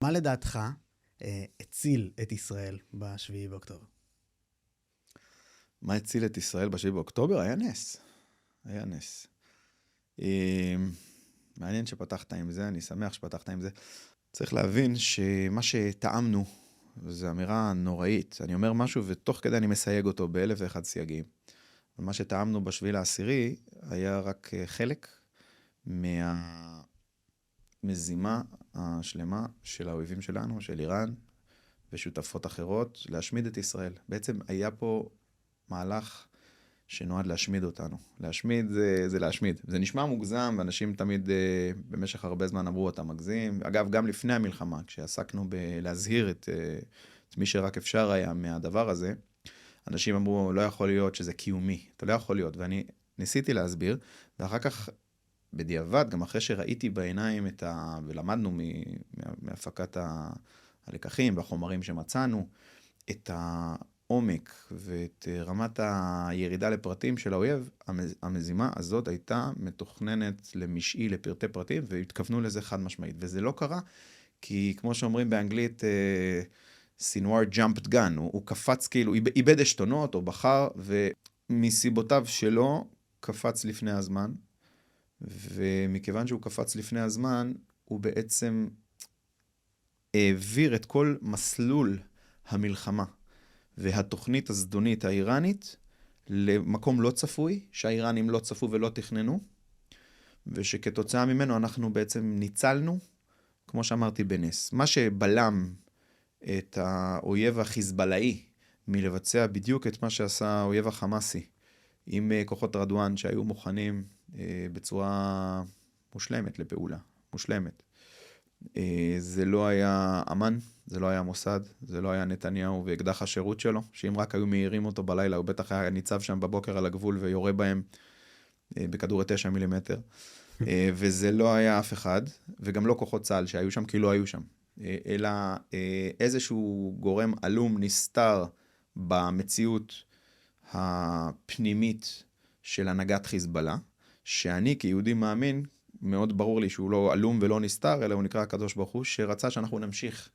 מה לדעתך הציל את ישראל ב-7 באוקטובר? מה הציל את ישראל ב-7 באוקטובר? היה נס. היה נס. מעניין שפתחת עם זה, אני שמח שפתחת עם זה. צריך להבין שמה שטעמנו, וזו אמירה נוראית, אני אומר משהו ותוך כדי אני מסייג אותו באלף ואחד סייגים. מה שטעמנו ב7/10 היה רק חלק מהמזימה השלמה של האויבים שלנו, של איראן ושותפות אחרות, להשמיד את ישראל. בעצם היה פה מהלך שנועד להשמיד אותנו. להשמיד זה להשמיד. זה נשמע מוגזם, ואנשים תמיד במשך הרבה זמן אמרו, אתה מגזים. אגב, גם לפני המלחמה, כשעסקנו בלהזהיר את מי שרק אפשר היה מהדבר הזה, אנשים אמרו, לא יכול להיות שזה קיומי. אתה לא יכול להיות. ואני ניסיתי להסביר, ואחר כך, בדיעבד, גם אחרי שראיתי בעיניים ולמדנו מהפקת הלקחים והחומרים שמצאנו, את העומק ואת רמת הירידה לפרטים של האויב, המזימה הזאת הייתה מתוכננת למשעי, לפרטי פרטים, והתכוונו לזה חד משמעית. וזה לא קרה, כי כמו שאומרים באנגלית, סינואר jumped gun, הוא קפץ כאילו, איבד עשתונות או בחר, ומסיבותיו שלו קפץ לפני הזמן, ומכיוון שהוא קפץ לפני הזמן, הוא בעצם העביר את כל מסלול המלחמה והתוכנית הזדונית האיראנית למקום לא צפוי, שהאיראנים לא צפו ולא תכננו, ושכתוצאה ממנו אנחנו בעצם ניצלנו, כמו שאמרתי, בנס. מה שבלם את האויב החיזבאללאי מלבצע בדיוק את מה שעשה האויב החמאסי, עם כוחות רדואן שהיו מוכנים בצורה מושלמת לפעולה, מושלמת. זה לא היה אמן, זה לא היה מוסד, זה לא היה נתניהו ואקדח השירות שלו, שאם רק היו מהירים אותו בלילה, הוא בטח היה ניצב שם בבוקר על הגבול ויורה בהם בכדורי 9 מילימטר. וזה לא היה אף אחד, וגם לא כוחות צה"ל שהיו שם, כי לא היו שם. אלא איזשהו גורם אלום נסתר במציאות הפנימית של הנהגת חיזבאללה, שאני כיהודי מאמין, מאוד ברור לי שהוא לא אלום ולא נסתר, אלא הוא נקרא הקדוש ברוך הוא, שרצה שאנחנו נמשיך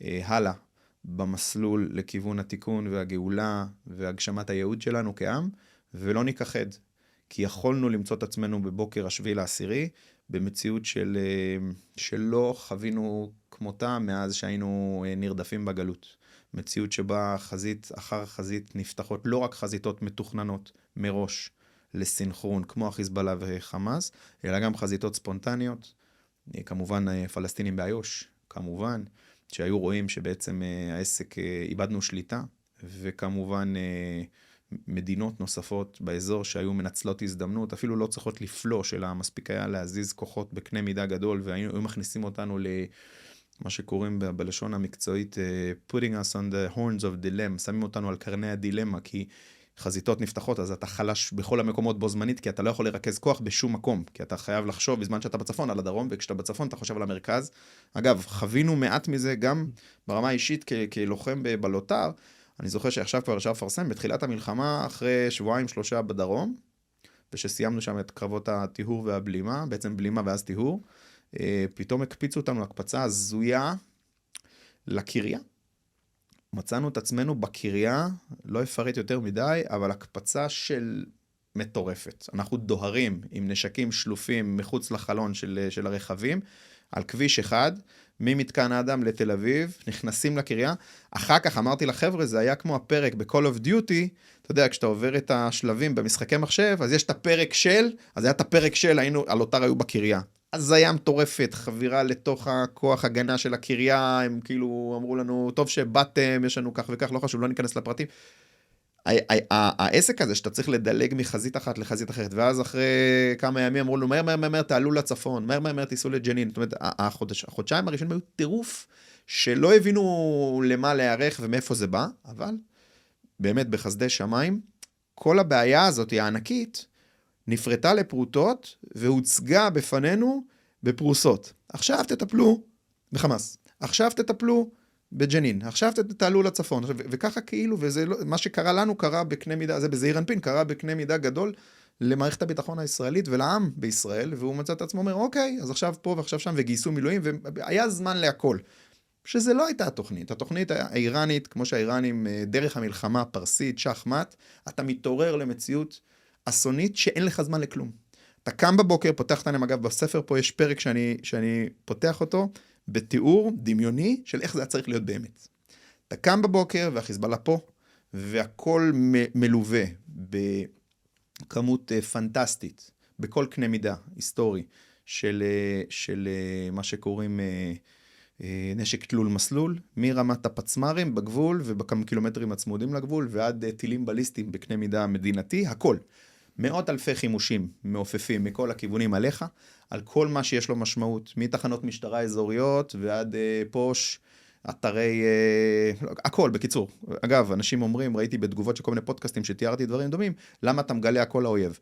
הלאה במסלול לכיוון התיקון והגאולה והגשמת הייעוד שלנו כעם, ולא ניכחד, כי יכולנו למצוא את עצמנו בבוקר 7/10, במציאות שלא חווינו כמותה מאז שהיינו נרדפים בגלות. מציאות שבה חזית אחר חזית נפתחות לא רק חזיתות מתוכננות מראש לסינכרון כמו החיזבאללה וחמאס, אלא גם חזיתות ספונטניות, כמובן פלסטינים באיו"ש, כמובן, שהיו רואים שבעצם העסק איבדנו שליטה, וכמובן מדינות נוספות באזור שהיו מנצלות הזדמנות, אפילו לא צריכות לפלוש, אלא מספיק היה להזיז כוחות בקנה מידה גדול, והיו מכניסים אותנו למה שקוראים בלשון המקצועית, putting us on the horns of dilemma, שמים אותנו על קרני הדילמה, כי חזיתות נפתחות, אז אתה חלש בכל המקומות בו זמנית, כי אתה לא יכול לרכז כוח בשום מקום, כי אתה חייב לחשוב בזמן שאתה בצפון על הדרום, וכשאתה בצפון אתה חושב על המרכז. אגב, חווינו מעט מזה גם ברמה האישית כלוחם בלוטר. אני זוכר שעכשיו כבר אפשר לפרסם, בתחילת המלחמה, אחרי 2-3 בדרום, ושסיימנו שם את קרבות הטיהור והבלימה, בעצם בלימה ואז טיהור, פתאום הקפיצו אותנו הקפצה הזויה לקריה. מצאנו את עצמנו בקריה, לא אפרט יותר מדי, אבל הקפצה של מטורפת. אנחנו דוהרים עם נשקים שלופים מחוץ לחלון של הרכבים, על כביש אחד, ממתקן האדם לתל אביב, נכנסים לקריה. אחר כך אמרתי לחבר'ה, זה היה כמו הפרק ב-Call of Duty, אתה יודע, כשאתה עובר את השלבים במשחקי מחשב, אז יש את הפרק של, אז היה את הפרק של, הלוטר היו בקריה. אז היה מטורפת, חבירה לתוך הכוח הגנה של הקריה, הם כאילו אמרו לנו, טוב שבאתם, יש לנו כך וכך, לא חשוב, לא ניכנס לפרטים. העסק הזה שאתה צריך לדלג מחזית אחת לחזית אחרת, ואז אחרי כמה ימים אמרו לנו, מהר, תעלו לצפון, מהר, תיסעו לג'נין. זאת אומרת, החודשיים הראשונים היו טירוף, שלא הבינו למה להיערך ומאיפה זה בא, אבל באמת בחסדי שמיים, כל הבעיה הזאת, הענקית, נפרטה לפרוטות והוצגה בפנינו בפרוסות. עכשיו תטפלו בחמאס, עכשיו תטפלו בג'נין, עכשיו תעלו לצפון, וככה כאילו, וזה לא, מה שקרה לנו קרה בקנה מידה, זה בזעיר אנפין, קרה בקנה מידה גדול למערכת הביטחון הישראלית ולעם בישראל, והוא מצא את עצמו אומר, אוקיי, אז עכשיו פה ועכשיו שם, וגייסו מילואים, והיה זמן להכל. שזה לא הייתה התוכנית. התוכנית האיראנית, כמו שהאיראנים, דרך המלחמה פרסית, שחמט, אתה מתעורר למציאות אסונית שאין לך זמן לכלום. אתה קם בבוקר, פותח את העיניים, אגב, בספר פה יש פרק שאני פותח אותו, בתיאור דמיוני של איך זה היה צריך להיות באמת. אתה קם בבוקר והחיזבאללה פה, והכל מלווה בכמות פנטסטית, בכל קנה מידה היסטורי, של מה שקוראים נשק תלול מסלול, מרמת הפצמרים בגבול ובכמה קילומטרים הצמודים לגבול, ועד טילים בליסטיים בקנה מידה מדינתי, הכל. מאות אלפי חימושים מעופפים מכל הכיוונים עליך, על כל מה שיש לו משמעות, מתחנות משטרה אזוריות ועד פוש, אתרי, הכל בקיצור. אגב, אנשים אומרים, ראיתי בתגובות של כל מיני פודקאסטים שתיארתי דברים דומים, למה אתה מגלה הכל לאויב?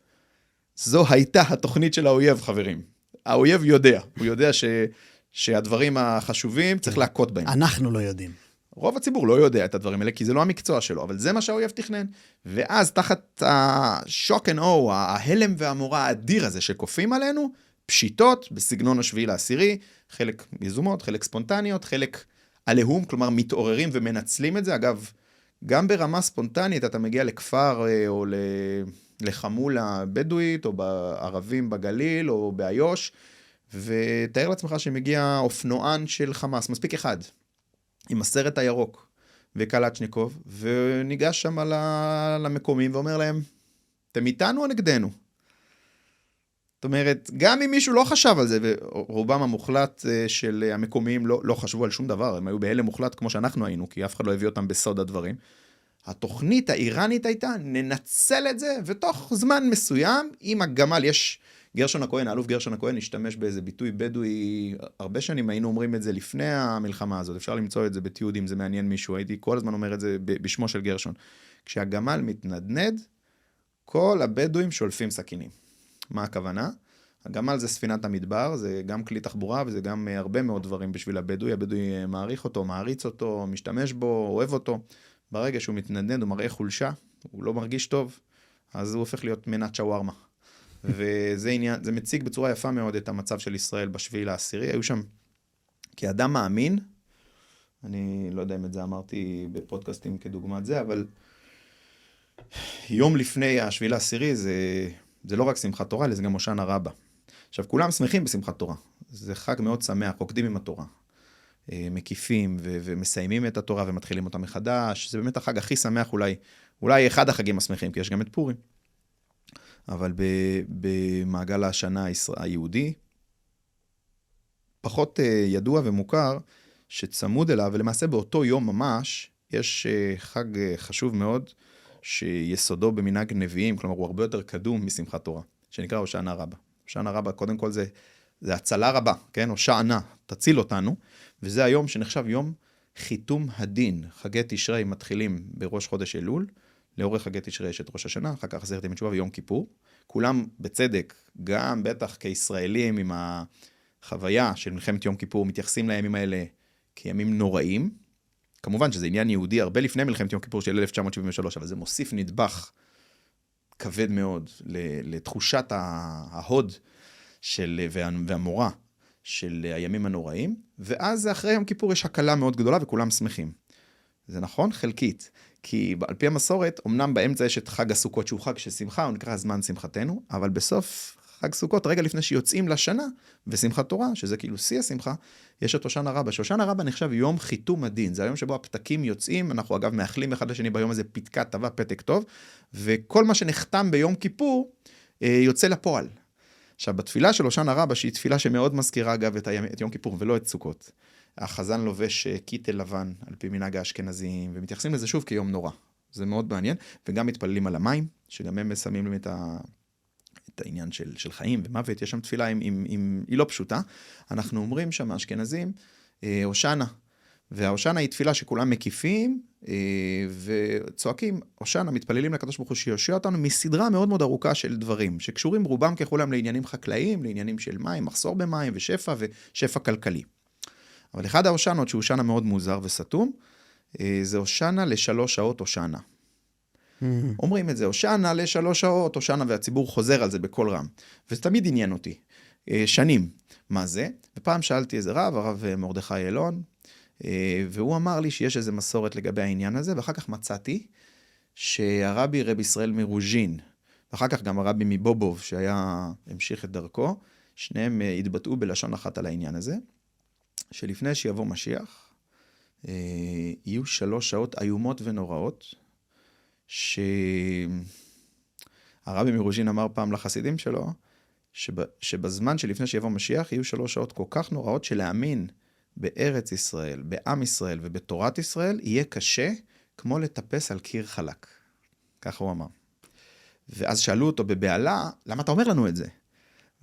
זו הייתה התוכנית של האויב, חברים. האויב יודע, הוא יודע שהדברים החשובים צריך להכות בהם. אנחנו לא יודעים. רוב הציבור לא יודע את הדברים האלה, כי זה לא המקצוע שלו, אבל זה מה שהאויב תכנן. ואז תחת השוק and או, ההלם והמורה האדיר הזה שקופים עלינו, פשיטות בסגנון השביעי לעשירי, חלק יזומות, חלק ספונטניות, חלק עליהום, כלומר מתעוררים ומנצלים את זה. אגב, גם ברמה ספונטנית אתה מגיע לכפר או לחמולה בדואית, או בערבים בגליל, או באיו"ש, ותאר לעצמך שמגיע אופנוען של חמאס, מספיק אחד, עם הסרט הירוק וקלצ'ניקוב, וניגש שם למקומים ואומר להם, אתם איתנו או נגדנו? זאת אומרת, גם אם מישהו לא חשב על זה, ורובם המוחלט של המקומיים לא חשבו על שום דבר, הם היו בהלם מוחלט כמו שאנחנו היינו, כי אף אחד לא הביא אותם בסוד הדברים. התוכנית האיראנית הייתה, ננצל את זה, ותוך זמן מסוים, עם הגמל, יש גרשון הכהן, האלוף גרשון הכהן, השתמש באיזה ביטוי בדואי, הרבה שנים היינו אומרים את זה לפני המלחמה הזאת, אפשר למצוא את זה בתיעוד אם זה מעניין מישהו, הייתי כל הזמן אומר את זה בשמו של גרשון. כשהגמל מתנדנד, כל הבדואים שולפים סכינים. מה הכוונה? הגמל זה ספינת המדבר, זה גם כלי תחבורה, וזה גם הרבה מאוד דברים בשביל הבדואי, הבדואי מעריך אותו, מעריץ אותו, משתמש בו, אוהב אותו. ברגע שהוא מתנדנד, הוא מראה חולשה, הוא לא מרגיש טוב, אז הוא הופך להיות מנת שווארמה. וזה עניין, זה מציג בצורה יפה מאוד את המצב של ישראל בשביעי לעשירי. היו שם, כאדם מאמין, אני לא יודע אם את זה אמרתי בפודקאסטים כדוגמת זה, אבל יום לפני השביעי לעשירי זה לא רק שמחת תורה, אלא זה גם הושענא רבה. עכשיו, כולם שמחים בשמחת תורה. זה חג מאוד שמח, רוקדים עם התורה. מקיפים ומסיימים את התורה ומתחילים אותה מחדש. זה באמת החג הכי שמח אולי אחד החגים השמחים, כי יש גם את פורים. אבל במעגל השנה היהודי, פחות ידוע ומוכר, שצמוד אליו, ולמעשה באותו יום ממש, יש חג חשוב מאוד, שיסודו במנהג נביאים, כלומר הוא הרבה יותר קדום משמחת תורה, שנקרא הושענא רבה. הושענא רבה, קודם כל זה הצלה רבה, כן? הושענא, תציל אותנו, וזה היום שנחשב יום חיתום הדין. חגי תשרי מתחילים בראש חודש אלול, לאורך חגי תשרי יש את ראש השנה, אחר כך עשרת ימי תשובה ויום כיפור. כולם בצדק, גם בטח כישראלים עם החוויה של מלחמת יום כיפור, מתייחסים לימים האלה כימים נוראים. כמובן שזה עניין יהודי הרבה לפני מלחמת יום כיפור של 1973, אבל זה מוסיף נדבך כבד מאוד לתחושת ההוד והמורה של הימים הנוראים, ואז אחרי יום כיפור יש הקלה מאוד גדולה וכולם שמחים. זה נכון? חלקית. כי על פי המסורת, אמנם באמצע יש את חג הסוכות שהוא חג של שמחה, הוא נקרא זמן שמחתנו, אבל בסוף חג סוכות, רגע לפני שיוצאים לשנה, ושמחת תורה, שזה כאילו שיא השמחה, יש את הושענא רבה. שהושענא רבה נחשב יום חיתום הדין, זה היום שבו הפתקים יוצאים, אנחנו אגב מאחלים אחד לשני ביום הזה פתקה טובה, פתק טוב, וכל מה שנחתם ביום כיפור יוצא לפועל. עכשיו, בתפילה של הושענא רבה, שהיא תפילה שמאוד מזכירה אגב את יום כיפור ולא את סוכות, החזן לובש קיטל לבן על פי מנהג האשכנזים, ומתייחסים לזה שוב כיום נורא. זה מאוד מעניין, וגם מתפללים על המים, שגם הם שמים להם את העניין של חיים ומוות. יש שם תפילה היא לא פשוטה. אנחנו אומרים שם האשכנזים, הושענא, וההושענא היא תפילה שכולם מקיפים וצועקים, הושענא, מתפללים לקדוש ברוך הוא שיושיע אותנו מסדרה מאוד מאוד ארוכה של דברים, שקשורים רובם ככולם לעניינים חקלאיים, לעניינים של מים, מחסור במים ושפע כלכלי. אבל אחד ההושענות שהוא הושענא מאוד מוזר וסתום, זה הושענא ל3 שעות הושענא. אומרים את זה, הושענא ל3 שעות הושענא, והציבור חוזר על זה בכל רם. וזה תמיד עניין אותי, שנים, מה זה? ופעם שאלתי איזה הרב מרדכי אלון, והוא אמר לי שיש איזו מסורת לגבי העניין הזה, ואחר כך מצאתי שהרבי רב ישראל מרוז'ין, ואחר כך גם הרבי מבובוב, שהיה המשיך את דרכו, שניהם התבטאו בלשון אחת על העניין הזה, שלפני שיבוא משיח, יהיו 3 שעות איומות ונוראות, שהרבי מרוז'ין אמר פעם לחסידים שלו, שבזמן שלפני שיבוא משיח, יהיו 3 שעות כל כך נוראות, שלהאמין בארץ ישראל, בעם ישראל ובתורת ישראל, יהיה קשה כמו לטפס על קיר חלק. ככה הוא אמר. ואז שאלו אותו בבעלה, למה אתה אומר לנו את זה?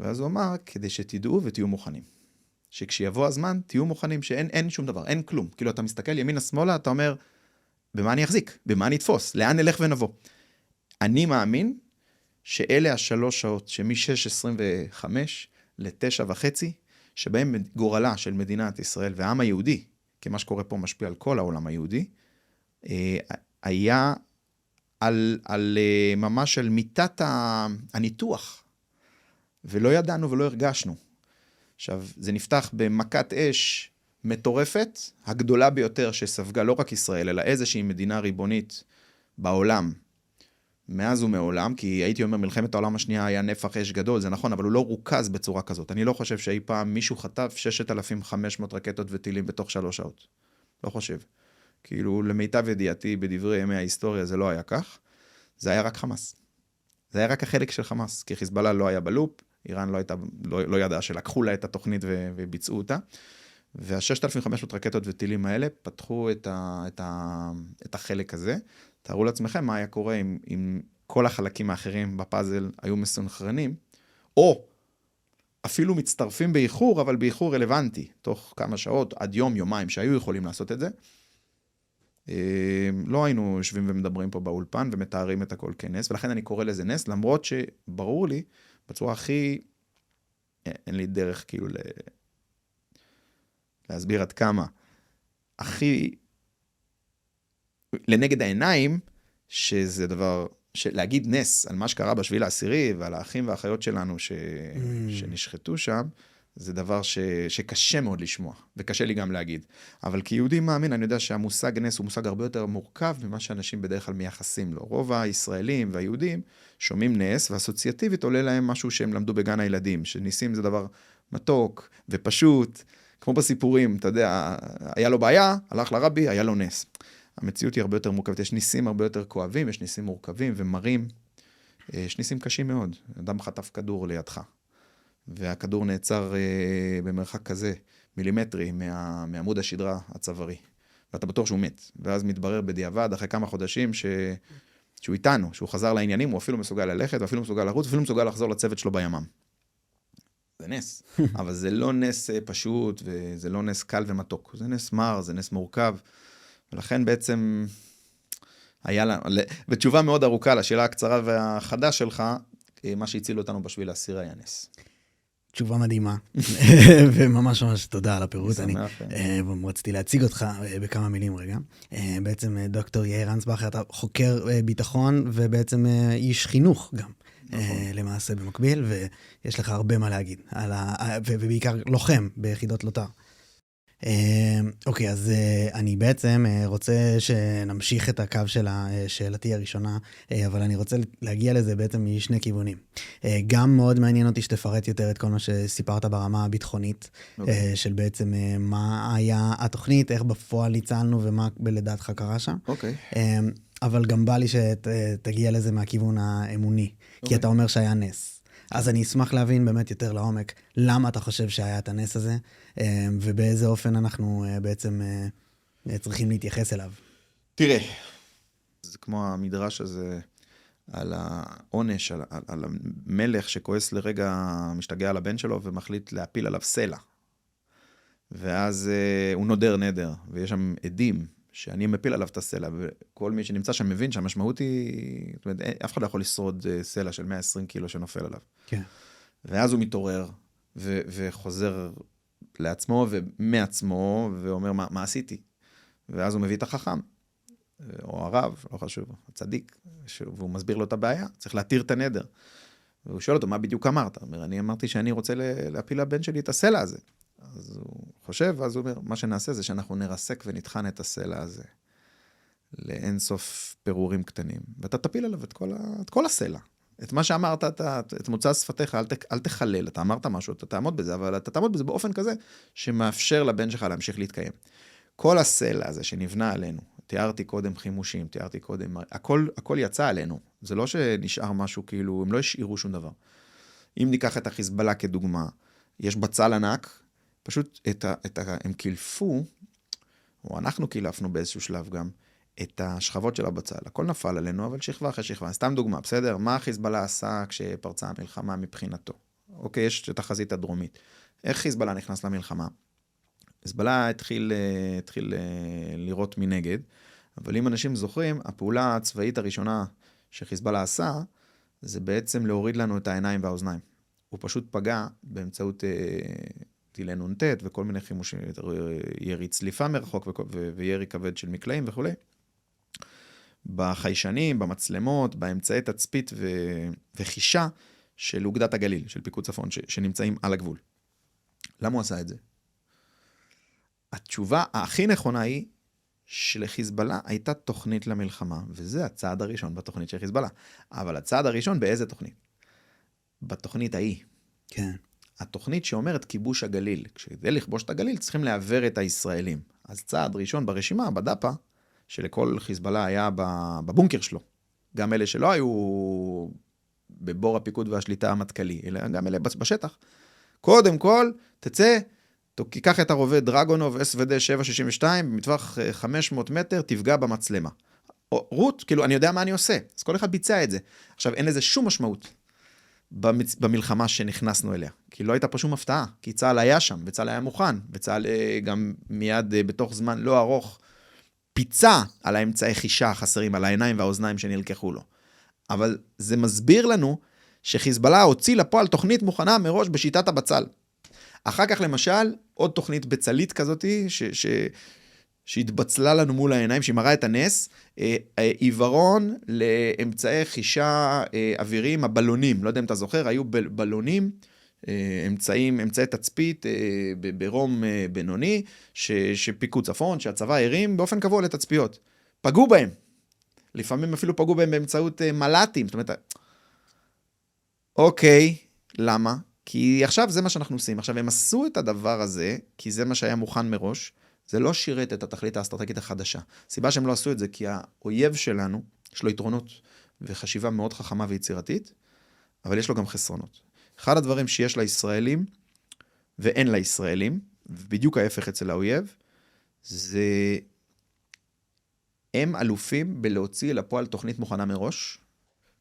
ואז הוא אמר, כדי שתדעו ותהיו מוכנים. שכשיבוא הזמן, תהיו מוכנים שאין שום דבר, אין כלום. כאילו אתה מסתכל ימינה שמאלה, אתה אומר, במה אני אחזיק? במה אני אתפוס? לאן נלך ונבוא? אני מאמין שאלה 3 שעות, שמ-6:25 ל-9:30, שבהם גורלה של מדינת ישראל והעם היהודי, כי מה שקורה פה משפיע על כל העולם היהודי, היה ממש על מיטת הניתוח, ולא ידענו ולא הרגשנו. עכשיו, זה נפתח במכת אש מטורפת, הגדולה ביותר שספגה לא רק ישראל, אלא איזושהי מדינה ריבונית בעולם, מאז ומעולם, כי הייתי אומר, מלחמת העולם השנייה היה נפח אש גדול, זה נכון, אבל הוא לא רוכז בצורה כזאת. אני לא חושב שאי פעם מישהו חטף 6,500 רקטות וטילים בתוך 3 שעות. לא חושב. כאילו, למיטב ידיעתי, בדברי ימי ההיסטוריה, זה לא היה כך. זה היה רק חמאס. זה היה רק החלק של חמאס, כי חיזבאללה לא היה בלופ, איראן לא ידעה שלקחו לה את התוכנית וביצעו אותה. וה-6,500 רקטות וטילים האלה פתחו את החלק הזה. תארו לעצמכם מה היה קורה אם כל החלקים האחרים בפאזל היו מסונכרנים, או אפילו מצטרפים באיחור, אבל באיחור רלוונטי, תוך כמה שעות, עד יום, יומיים, שהיו יכולים לעשות את זה. לא היינו יושבים ומדברים פה באולפן ומתארים את הכל כנס, ולכן אני קורא לזה נס, למרות שברור לי, בצורה הכי, אין לי דרך כאילו להסביר עד כמה, הכי לנגד העיניים, שזה דבר, להגיד נס על מה שקרה בשביל העשירי, ועל האחים והאחיות שלנו שנשחטו שם, זה דבר שקשה מאוד לשמוע, וקשה לי גם להגיד. אבל כיהודי מאמין, אני יודע שהמושג נס הוא מושג הרבה יותר מורכב, ממה שאנשים בדרך כלל מייחסים לו. רוב הישראלים והיהודים שומעים נס, ואסוציאטיבית עולה להם משהו שהם למדו בגן הילדים, שניסים זה דבר מתוק ופשוט, כמו בסיפורים, אתה יודע, היה לו בעיה, הלך לרבי, היה לו נס. המציאות היא הרבה יותר מורכבת, יש ניסים הרבה יותר כואבים, יש ניסים מורכבים ומרים, יש ניסים קשים מאוד. אדם חטף כדור לידך, והכדור נעצר במרחק כזה, מילימטרי, מעמוד השדרה הצווארי, ואתה בטוח שהוא מת, ואז מתברר בדיעבד, אחרי כמה חודשים, שהוא איתנו, שהוא חזר לעניינים, הוא אפילו מסוגל ללכת, ואפילו מסוגל לרוץ, ואפילו מסוגל לחזור לצוות שלו בימם. זה נס, אבל זה לא נס פשוט, וזה לא נס קל ומתוק, זה נס מר, זה נס מורכב, ולכן בעצם היה לה, ותשובה מאוד ארוכה לשאלה הקצרה והחדה שלך, מה שהציל אותנו בשביל העשירי היה נס. תשובה מדהימה, וממש ממש תודה על הפירוט. אני רציתי להציג אותך בכמה מילים רגע. בעצם דוקטור יאיר אנסבכר, אתה חוקר ביטחון, ובעצם איש חינוך גם, למעשה במקביל, ויש לך הרבה מה להגיד, ובעיקר לוחם ביחידות לוט"ר. אוקיי, אז אני בעצם רוצה שנמשיך את הקו של השאלתי הראשונה, אבל אני רוצה להגיע לזה בעצם משני כיוונים. גם מאוד מעניין אותי שתפרט יותר את כל מה שסיפרת ברמה הביטחונית, של בעצם מה היה התוכנית, איך בפועל ניצלנו ומה לדעתך קרה שם. אוקיי. אבל גם בא לי שתגיע לזה מהכיוון האמוני, כי אתה אומר שהיה נס. אז אני אשמח להבין באמת יותר לעומק, למה אתה חושב שהיה את הנס הזה, ובאיזה אופן אנחנו בעצם צריכים להתייחס אליו. תראה, זה כמו המדרש הזה על העונש, על המלך שכועס לרגע, משתגע על הבן שלו ומחליט להפיל עליו סלע. ואז הוא נודר נדר, ויש שם עדים שאני מפיל עליו את הסלע, וכל מי שנמצא שם מבין שהמשמעות היא, זאת אומרת, אף אחד לא יכול לשרוד סלע של 120 קילו שנופל עליו. כן. ואז הוא מתעורר, וחוזר לעצמו ומעצמו, ואומר, מה עשיתי? ואז הוא מביא את החכם, או הרב, לא חשוב, הצדיק, והוא מסביר לו את הבעיה, צריך להתיר את הנדר. והוא שואל אותו, מה בדיוק אמרת? הוא אומר, אני אמרתי שאני רוצה להפיל לבן שלי את הסלע הזה. אז הוא חושב, ואז הוא אומר, מה שנעשה זה שאנחנו נרסק ונטחן את הסלע הזה, לאין סוף פירורים קטנים, ואתה תפיל עליו את כל הסלע. את מה שאמרת, את מוצא שפתיך, אל תחלל, אתה אמרת משהו, אתה תעמוד בזה, אבל אתה תעמוד בזה באופן כזה, שמאפשר לבן שלך להמשיך להתקיים. כל הסלע הזה שנבנה עלינו, תיארתי קודם חימושים, תיארתי קודם, הכל יצא עלינו. זה לא שנשאר משהו, כאילו, הם לא השאירו שום דבר. אם ניקח את החיזבאללה כדוגמה, יש בצל ענק, פשוט הם קילפו, או אנחנו קילפנו באיזשהו שלב גם, את השכבות של הבצל. הכל נפל עלינו, אבל שכבה אחרי שכבה. סתם דוגמה, בסדר? מה החיזבאללה עשה כשפרצה המלחמה מבחינתו? אוקיי, יש את החזית הדרומית. איך חיזבאללה נכנס למלחמה? חיזבאללה התחיל לראות מנגד, אבל אם אנשים זוכרים, הפעולה הצבאית הראשונה שחיזבאללה עשה, זה בעצם להוריד לנו את העיניים והאוזניים. הוא פשוט פגע באמצעות טילי נ"ט וכל מיני חימושים, ירי צליפה מרחוק וירי כבד של מקלעים וכו'. בחיישנים, במצלמות, באמצעי תצפית וחישה של אוגדת הגליל, של פיקוד צפון, שנמצאים על הגבול. למה הוא עשה את זה? התשובה הכי נכונה היא שלחיזבאללה הייתה תוכנית למלחמה, וזה הצעד הראשון בתוכנית של חיזבאללה. אבל הצעד הראשון באיזה תוכנית? בתוכנית ההיא. כן. התוכנית שאומרת כיבוש הגליל. כשכדי לכבוש את הגליל צריכים לעבר את הישראלים. אז צעד ראשון ברשימה, בדאפה, שלכל חיזבאללה היה בבונקר שלו. גם אלה שלא היו בבור הפיקוד והשליטה המטכ"לי, אלא גם אלה בשטח. קודם כל, תצא, תיקח את הרובה דרגונוב SVD 762, במטווח 500 מטר, תפגע במצלמה. רות, כאילו, אני יודע מה אני עושה. אז כל אחד ביצע את זה. עכשיו, אין לזה שום משמעות במלחמה שנכנסנו אליה. כי לא הייתה פה שום הפתעה. כי צה"ל היה שם, וצה"ל היה מוכן, וצה"ל גם מיד בתוך זמן לא ארוך, פיצה על האמצעי חישה החסרים, על העיניים והאוזניים שנלקחו לו. אבל זה מסביר לנו שחיזבאללה הוציא לפועל תוכנית מוכנה מראש בשיטת הבצל. אחר כך למשל, עוד תוכנית בצלית כזאת, שהתבצלה לנו מול העיניים, שהיא מראה את הנס, עיוורון לאמצעי חישה אוויריים, הבלונים, לא יודע אם אתה זוכר, היו בלונים, אמצעי תצפית ברום בינוני, שפיקוד צפון, שהצבא הרים באופן קבוע לתצפיות. פגעו בהם. לפעמים אפילו פגעו בהם באמצעות מל"טים. זאת אומרת, אוקיי, למה? כי עכשיו זה מה שאנחנו עושים. עכשיו הם עשו את הדבר הזה, כי זה מה שהיה מוכן מראש, זה לא שירת את התכלית האסטרטגית החדשה. הסיבה שהם לא עשו את זה, כי האויב שלנו, יש לו יתרונות וחשיבה מאוד חכמה ויצירתית, אבל יש לו גם חסרונות. אחד הדברים שיש לישראלים, ואין לישראלים, ובדיוק ההפך אצל האויב, זה הם אלופים בלהוציא לפועל תוכנית מוכנה מראש,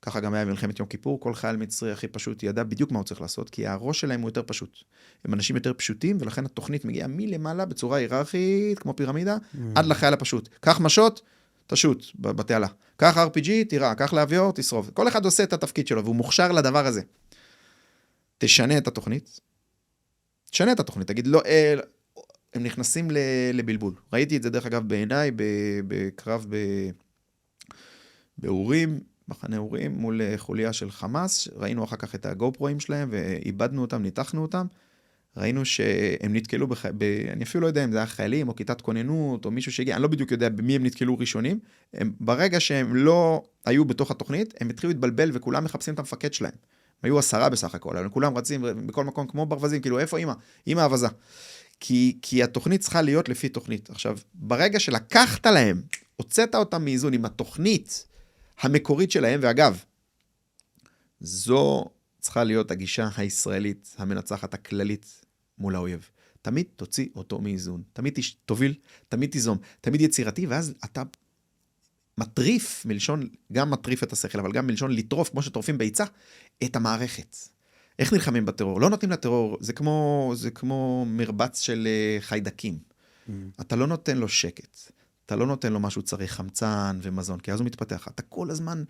ככה גם היה במלחמת יום כיפור, כל חייל מצרי הכי פשוט ידע בדיוק מה הוא צריך לעשות, כי הראש שלהם הוא יותר פשוט. הם אנשים יותר פשוטים, ולכן התוכנית מגיעה מלמעלה בצורה היררכית, כמו פירמידה, עד לחייל הפשוט. קח משות, תשוט בתעלה. קח RPG, תירה, קח לאוויר, תשרוף. כל אחד עושה את התפקיד שלו, והוא מוכשר לדבר הזה. תשנה את התוכנית. תשנה את התוכנית, תגיד, לא, הם נכנסים לבלבול. ראיתי את זה דרך אגב בעיניי, בקרב באורים, מחנה אורים, מול חוליה של חמאס, ראינו אחר כך את הגופרואים שלהם, ואיבדנו אותם, ניתחנו אותם, ראינו שהם נתקלו, אני אפילו לא יודע אם זה היה חיילים, או כיתת כוננות, או מישהו שהגיע, אני לא בדיוק יודע במי הם נתקלו ראשונים, ברגע שהם לא היו בתוך התוכנית, הם התחילו להתבלבל, וכולם מחפשים את המפקד שלהם. הם היו 10 בסך הכל, אבל כולם רצים בכל מקום כמו ברווזים, כאילו איפה אמא? אמא אבזה. כי התוכנית צריכה להיות לפי תוכנית. עכשיו, ברגע שלקחת להם, הוצאת אותם מאיזון עם התוכנית המקורית שלהם, ואגב, זו צריכה להיות הגישה הישראלית, המנצחת הכללית מול האויב. תמיד תוציא אותו מאיזון, תמיד תוביל, תמיד תיזום, תמיד יצירתי, ואז אתה מטריף מלשון, גם מטריף את השכל, אבל גם מלשון לטרוף, כמו שטורפים ביצה, את המערכת. איך נלחמים בטרור? לא נותנים לטרור, זה כמו מרבץ של חיידקים. אתה לא נותן לו שקט, אתה לא נותן לו משהו צריך חמצן ומזון, כי אז הוא מתפתח. אתה כל הזמן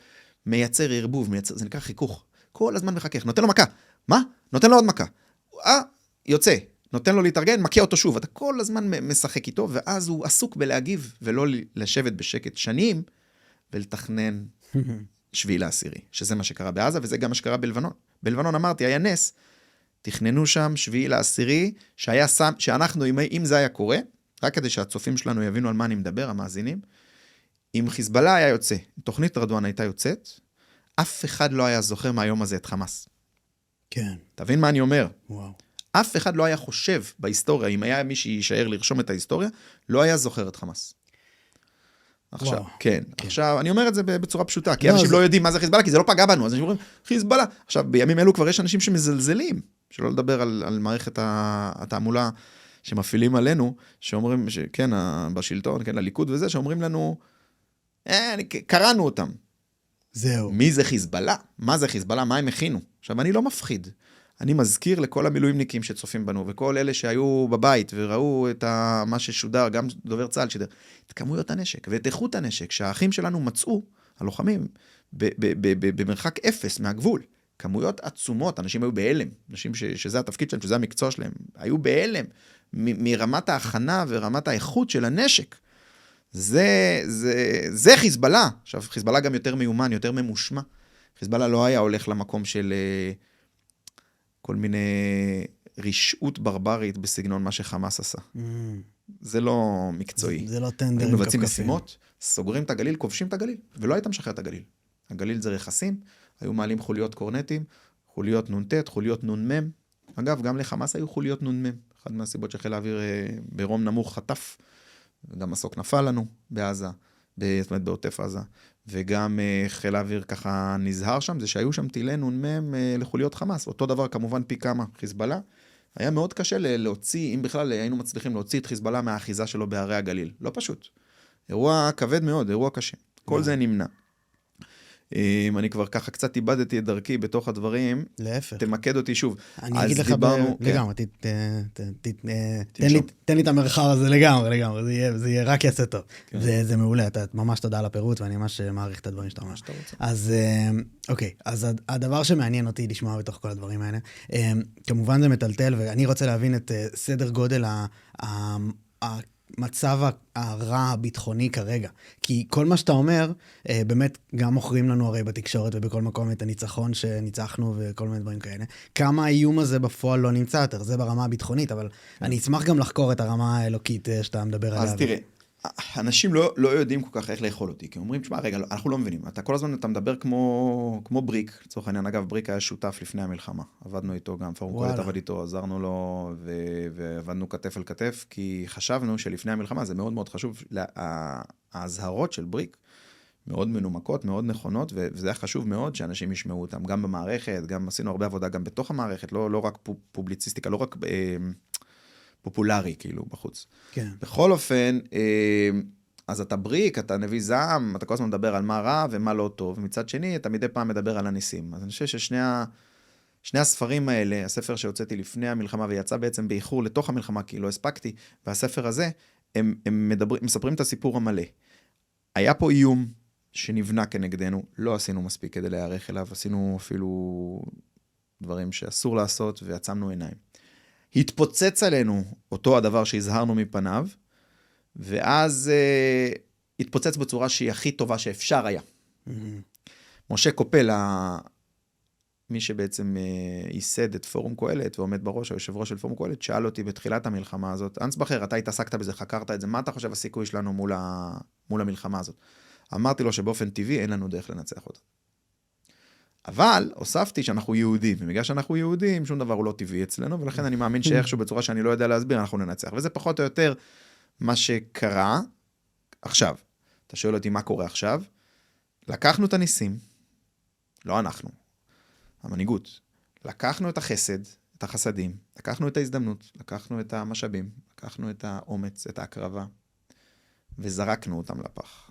מייצר ערבוב, זה נקרא חיכוך. כל הזמן מחכך, נותן לו מכה. מה? נותן לו עוד מכה. יוצא. נותן לו להתארגן, מכה אותו שוב. אתה כל הזמן משחק איתו, ואז הוא עסוק בלהגיב, ולא לשבת בשקט שנים, ולתכנן 7/10, שזה מה שקרה בעזה, וזה גם מה שקרה בלבנון. בלבנון אמרתי, היה נס, תכננו שם 7/10, שאנחנו, אם זה היה קורה, רק כדי שהצופים שלנו יבינו על מה אני מדבר, המאזינים, אם חיזבאללה היה יוצא, תוכנית רדואן הייתה יוצאת, אף אחד לא היה זוכר מהיום הזה את חמאס. כן. תבין מה אני אומר? וואו. אף אחד לא היה חושב בהיסטוריה, אם היה מי שישאר לרשום את ההיסטוריה, לא היה זוכר את חמאס. עכשיו, וואו. כן. עכשיו, אני אומר את זה בצורה פשוטה, כי לא, אנשים זה... לא יודעים מה זה חיזבאללה, כי זה לא פגע בנו, אז אנשים אומרים, חיזבאללה. עכשיו, בימים אלו כבר יש אנשים שמזלזלים, שלא לדבר על מערכת התעמולה שמפעילים עלינו, שאומרים, כן, בשלטון, כן, לליכוד וזה, שאומרים לנו, קראנו אותם. זהו. מי זה חיזבאללה? מה זה חיזבאללה? מה הם הכינו? עכשיו, אני לא מפחיד. אני מזכיר לכל המילואימניקים שצופים בנו, וכל אלה שהיו בבית וראו את מה ששודר, גם דובר צה"ל שידר, את כמויות הנשק ואת איכות הנשק, שהאחים שלנו מצאו, הלוחמים, במרחק 0 מהגבול. כמויות עצומות, אנשים היו בהלם, אנשים שזה התפקיד שלהם, שזה המקצוע שלהם, היו בהלם מרמת ההכנה ורמת האיכות של הנשק. זה חיזבאללה. עכשיו, חיזבאללה גם יותר מיומן, יותר ממושמע. חיזבאללה לא היה הולך למקום של כל מיני רשעות ברברית בסגנון מה שחמאס עשה. זה לא מקצועי. זה לא טנדר. הם מבצעים משימות, סוגרים את הגליל, כובשים את הגליל, ולא היית משחרר את הגליל. הגליל זה רכסים, היו מעלים חוליות קורנטים, חוליות נ"ט, חוליות נ"מ. אגב, גם לחמאס היו חוליות נ"מ. אחת מהסיבות שחיל האוויר ברום נמוך חטף, וגם מסוק נפל לנו בעזה, זאת אומרת בעוטף עזה, וגם חיל האוויר ככה נזהר שם, זה שהיו שם טילי נ"מ לחוליות חמאס. אותו דבר כמובן פי כמה חיזבאללה. היה מאוד קשה להוציא, אם בכלל היינו מצליחים להוציא את חיזבאללה מהאחיזה שלו בערי הגליל. לא פשוט. אירוע כבד מאוד, אירוע קשה. כל זה נמנע. אני כבר ככה קצת איבדתי את דרכי בתוך הדברים. להפך. תמקד אותי שוב. אני אגיד לך לגמרי, תן לי את המרחב הזה לגמרי, זה יהיה רק יעשה טוב. זה מעולה, אתה ממש תודה על הפירוט, ואני ממש מעריך את הדברים שאתה אומר. אז אוקיי, אז הדבר שמעניין אותי לשמוע בתוך כל הדברים האלה, כמובן זה מטלטל, ואני רוצה להבין את סדר גודל מצב הרע הביטחוני כרגע. כי כל מה שאתה אומר, באמת גם מוכרים לנו הרי בתקשורת ובכל מקום את הניצחון שניצחנו וכל מיני דברים כאלה. כמה האיום הזה בפועל לא נמצא יותר, זה ברמה הביטחונית, אבל אני אשמח גם לחקור את הרמה האלוקית שאתה מדבר עליה. אז תראה, אנשים לא יודעים כל כך איך לאכול אותי, כי אומרים, תשמע, רגע, אנחנו לא מבינים. אתה כל הזמן אתה מדבר כמו בריק, לצורך העניין, אגב, בריק היה שותף לפני המלחמה. עבדנו איתו גם, פורום קהלת עבד איתו, עזרנו לו, ועבדנו כתף על כתף, כי חשבנו שלפני המלחמה, זה מאוד מאוד חשוב, ההזהרות של בריק, מאוד מנומקות, מאוד נכונות, וזה היה חשוב מאוד שאנשים ישמעו אותם, גם במערכת, גם עשינו הרבה עבודה גם בתוך המערכת, לא רק פובליציסטיקה, לא רק פופולרי, כאילו, בחוץ. כן. בכל אופן, אז אתה בריק, אתה נביא זעם, אתה כל הזמן מדבר על מה רע ומה לא טוב, ומצד שני, אתה מדי פעם מדבר על הניסים. אז אני חושב ששני הספרים האלה, הספר שהוצאתי לפני המלחמה, ויצא בעצם באיחור לתוך המלחמה, כי לא הספקתי, והספר הזה, הם מספרים את הסיפור המלא. היה פה איום שנבנה כנגדנו, לא עשינו מספיק כדי להיערך אליו, עשינו אפילו דברים שאסור לעשות, ועצמנו עיניים. התפוצץ עלינו אותו הדבר שהזהרנו מפניו, ואז התפוצץ בצורה שהיא הכי טובה שאפשר היה. משה קופל, מי שבעצם ייסד את פורום קהלת, ועומד בראש, היושב ראש של פורום קהלת, שאל אותי בתחילת המלחמה הזאת, אנסבכר, אתה התעסקת בזה, חקרת את זה, מה אתה חושב הסיכוי שלנו מול המלחמה הזאת? אמרתי לו שבאופן טבעי אין לנו דרך לנצח אותה. אבל הוספתי שאנחנו יהודים, ובגלל שאנחנו יהודים, שום דבר הוא לא טבעי אצלנו, ולכן אני מאמין שאיכשהו בצורה שאני לא יודע להסביר, אנחנו ננצח. וזה פחות או יותר מה שקרה עכשיו. אתה שואל אותי מה קורה עכשיו? לקחנו את הניסים, לא אנחנו, המנהיגות. לקחנו את החסד, את החסדים, לקחנו את ההזדמנות, לקחנו את המשאבים, לקחנו את האומץ, את ההקרבה, וזרקנו אותם לפח.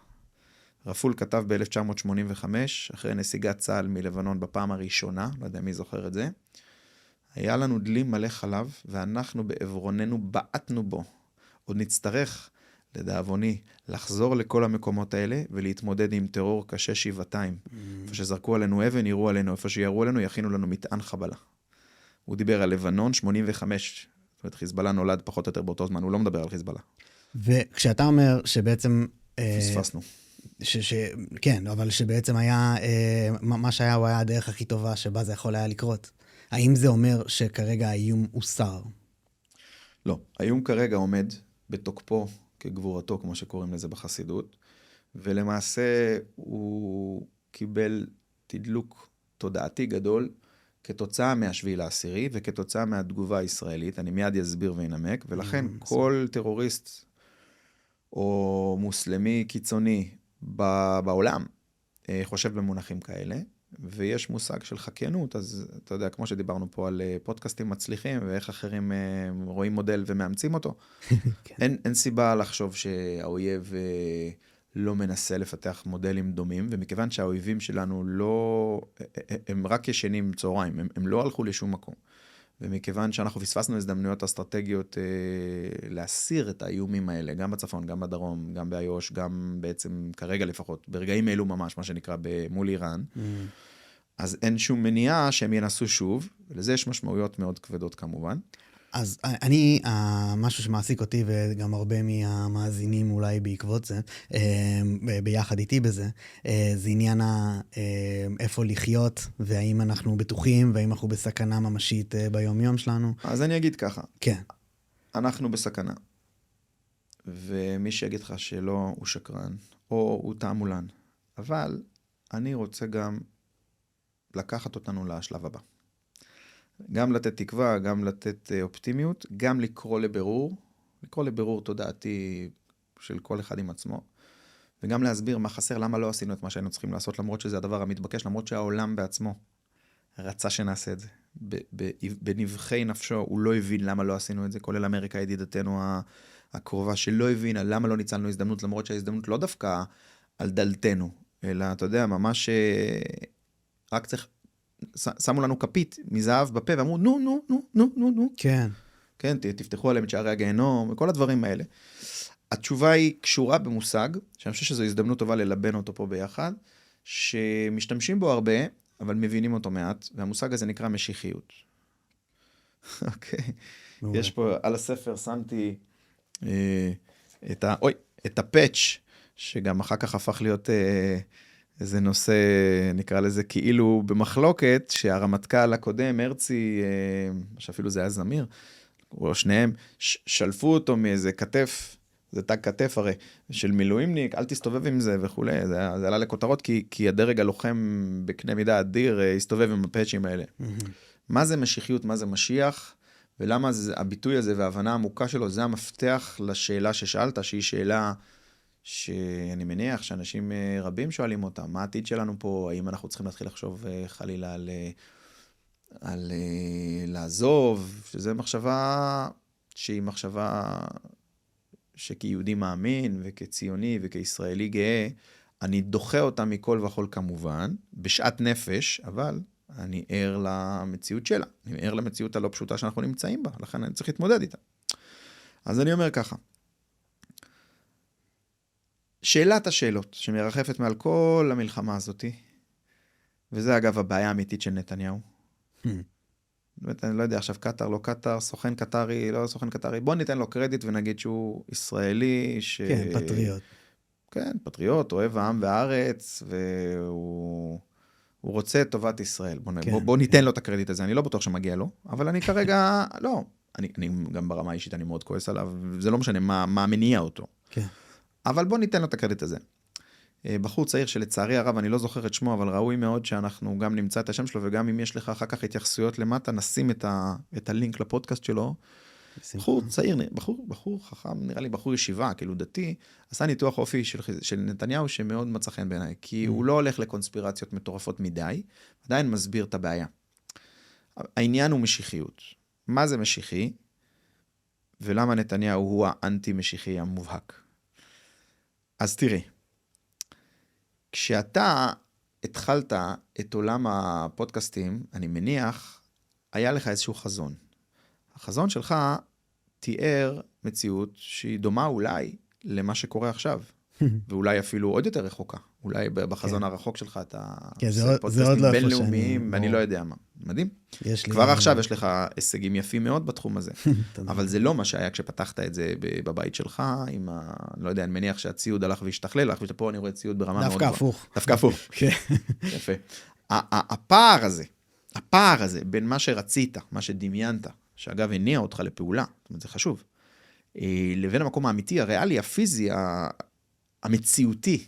רפול כתב ב-1985, אחרי נסיגת צה"ל מלבנון בפעם הראשונה, לא יודע מי זוכר את זה, היה לנו דלים מלא חלב, ואנחנו בעברוננו בעטנו בו. עוד נצטרך, לדאבוני, לחזור לכל המקומות האלה, ולהתמודד עם טרור קשה שבעתיים. איפה שזרקו עלינו אבן, יראו עלינו, איפה שיראו עלינו, יכינו לנו מטען חבלה. הוא דיבר על לבנון, 85, זאת אומרת, חיזבאללה נולד פחות או יותר באותו זמן, הוא לא מדבר על חיזבאללה. וכשאתה אומר שבעצם... פספסנו. כן, אבל שבעצם היה, מה שהיה, הוא היה הדרך הכי טובה שבה זה יכול היה לקרות. האם זה אומר שכרגע האיום הוסר? לא, האיום כרגע עומד בתוקפו כגבורתו, כמו שקוראים לזה בחסידות, ולמעשה הוא קיבל תדלוק תודעתי גדול, כתוצאה מהשביעי לעשירי, וכתוצאה מהתגובה הישראלית, אני מיד אסביר וינמק, ולכן כל טרוריסט או מוסלמי קיצוני בעולם חושב במונחים כאלה, ויש מושג של חקיינות, אז אתה יודע, כמו שדיברנו פה על פודקאסטים מצליחים, ואיך אחרים רואים מודל ומאמצים אותו, אין סיבה לחשוב שהאויב לא מנסה לפתח מודלים דומים, ומכיוון שהאויבים שלנו לא, הם רק ישנים צהריים, הם לא הלכו לשום מקום. ומכיוון שאנחנו פספסנו הזדמנויות אסטרטגיות להסיר את האיומים האלה, גם בצפון, גם בדרום, גם באיו"ש, גם בעצם כרגע לפחות, ברגעים אלו ממש, מה שנקרא מול איראן, אז אין שום מניעה שהם ינסו שוב, ולזה יש משמעויות מאוד כבדות כמובן. אז משהו שמעסיק אותי, וגם הרבה מהמאזינים אולי בעקבות זה, ביחד איתי בזה, זה עניין איפה לחיות, והאם אנחנו בטוחים, והאם אנחנו בסכנה ממשית ביום-יום שלנו. אז אני אגיד ככה. כן. אנחנו בסכנה. ומי שיגיד לך שלא, הוא שקרן, או הוא תעמולן. אבל אני רוצה גם לקחת אותנו לשלב הבא. גם לתת תקווה, גם לתת אופטימיות, גם לקרוא לבירור תודעתי של כל אחד עם עצמו, וגם להסביר מה חסר, למה לא עשינו את מה שהיינו צריכים לעשות, למרות שזה הדבר המתבקש, למרות שהעולם בעצמו רצה שנעשה את זה. בנבחי נפשו הוא לא הבין למה לא עשינו את זה, כולל אמריקה ידידתנו הקרובה, שלא הבינה למה לא ניצלנו הזדמנות, למרות שההזדמנות לא דווקא על דלתנו, אלא אתה יודע, ממש רק צריך, שמו לנו כפית מזהב בפה, ואמרו, נו. כן. כן, תפתחו עליהם את שערי הגיהנום, וכל הדברים האלה. התשובה היא קשורה במושג, שאני חושב שזו הזדמנות טובה ללבן אותו פה ביחד, שמשתמשים בו הרבה, אבל מבינים אותו מעט, והמושג הזה נקרא משיחיות. אוקיי. יש פה, על הספר שמתי את הפאץ', שגם אחר כך הפך להיות איזה נושא, נקרא לזה כאילו במחלוקת, שהרמטכ"ל הקודם, הרצי, שאפילו זה היה זמיר, או שניהם, שלפו אותו מאיזה כתף, זה תג כתף הרי, של מילואימניק, אל תסתובב עם זה וכו', זה עלה לכותרות, כי הדרג הלוחם בקנה מידה אדיר, הסתובב עם הפאצ'ים האלה. מה זה משיחיות, מה זה משיח, ולמה הביטוי הזה וההבנה העמוקה שלו, זה המפתח לשאלה ששאלת, שהיא שאלה שאני מניח שאנשים רבים שואלים אותה, מה העתיד שלנו פה, האם אנחנו צריכים להתחיל לחשוב חלילה על לעזוב, שזה מחשבה שהיא מחשבה שכיהודי מאמין וכציוני וכישראלי גאה, אני דוחה אותה מכל וכל כמובן, בשעת נפש, אבל אני ער למציאות שלה, אני ער למציאות הלא פשוטה שאנחנו נמצאים בה, לכן אני צריך להתמודד איתה. אז אני אומר ככה, שאלת השאלות שמרחפת מעל כל המלחמה הזאת, וזה אגב הבעיה האמיתית של נתניהו. באמת, אני לא יודע, עכשיו קטר, לא קטר, סוכן קטרי, לא סוכן קטרי, בוא ניתן לו קרדיט ונגיד שהוא ישראלי, כן, פטריוט. כן, פטריוט, אוהב העם והארץ, והוא רוצה את טובת ישראל. בוא ניתן לו את הקרדיט הזה, אני לא בטוח שמגיע לו, אבל אני כרגע, לא, אני גם ברמה האישית, אני מאוד כועס עליו, זה לא משנה מה מניע אותו. כן. אבל בוא ניתן לו את הקרדיט הזה. בחור צעיר שלצערי הרב, אני לא זוכר את שמו, אבל ראוי מאוד שאנחנו גם נמצא את השם שלו, וגם אם יש לך אחר כך התייחסויות למטה, נשים את הלינק לפודקאסט שלו. בחור צעיר, בחור חכם, נראה לי בחור ישיבה, כאילו דתי, עשה ניתוח אופי של נתניהו שמאוד מצא חן בעיניי, כי הוא לא הולך לקונספירציות מטורפות מדי, עדיין מסביר את הבעיה. העניין הוא משיחיות. מה זה משיחי? ולמה נתניהו הוא האנטי-משיחי המובהק? אז תראי, כשאתה התחלת את עולם הפודקאסטים, אני מניח, היה לך איזשהו חזון. החזון שלך תיאר מציאות שהיא דומה אולי למה שקורה עכשיו, ואולי אפילו עוד יותר רחוקה. אולי בחזון הרחוק שלך אתה עושה פודקאסטים בינלאומיים, ואני לא יודע מה. מדהים? כבר עכשיו יש לך הישגים יפים מאוד בתחום הזה. אבל זה לא מה שהיה כשפתחת את זה בבית שלך, אני לא יודע, אני מניח שהציוד הלך והשתכלל, פה אני רואה ציוד ברמה מאוד גבוהה. דווקא הפוך. דווקא הפוך. יפה. הפער הזה, הפער הזה בין מה שרצית, מה שדמיינת, שאגב הניע אותך לפעולה, זאת אומרת, זה חשוב, לבין המקום האמיתי, הריאלי, הפיזי, המציאותי,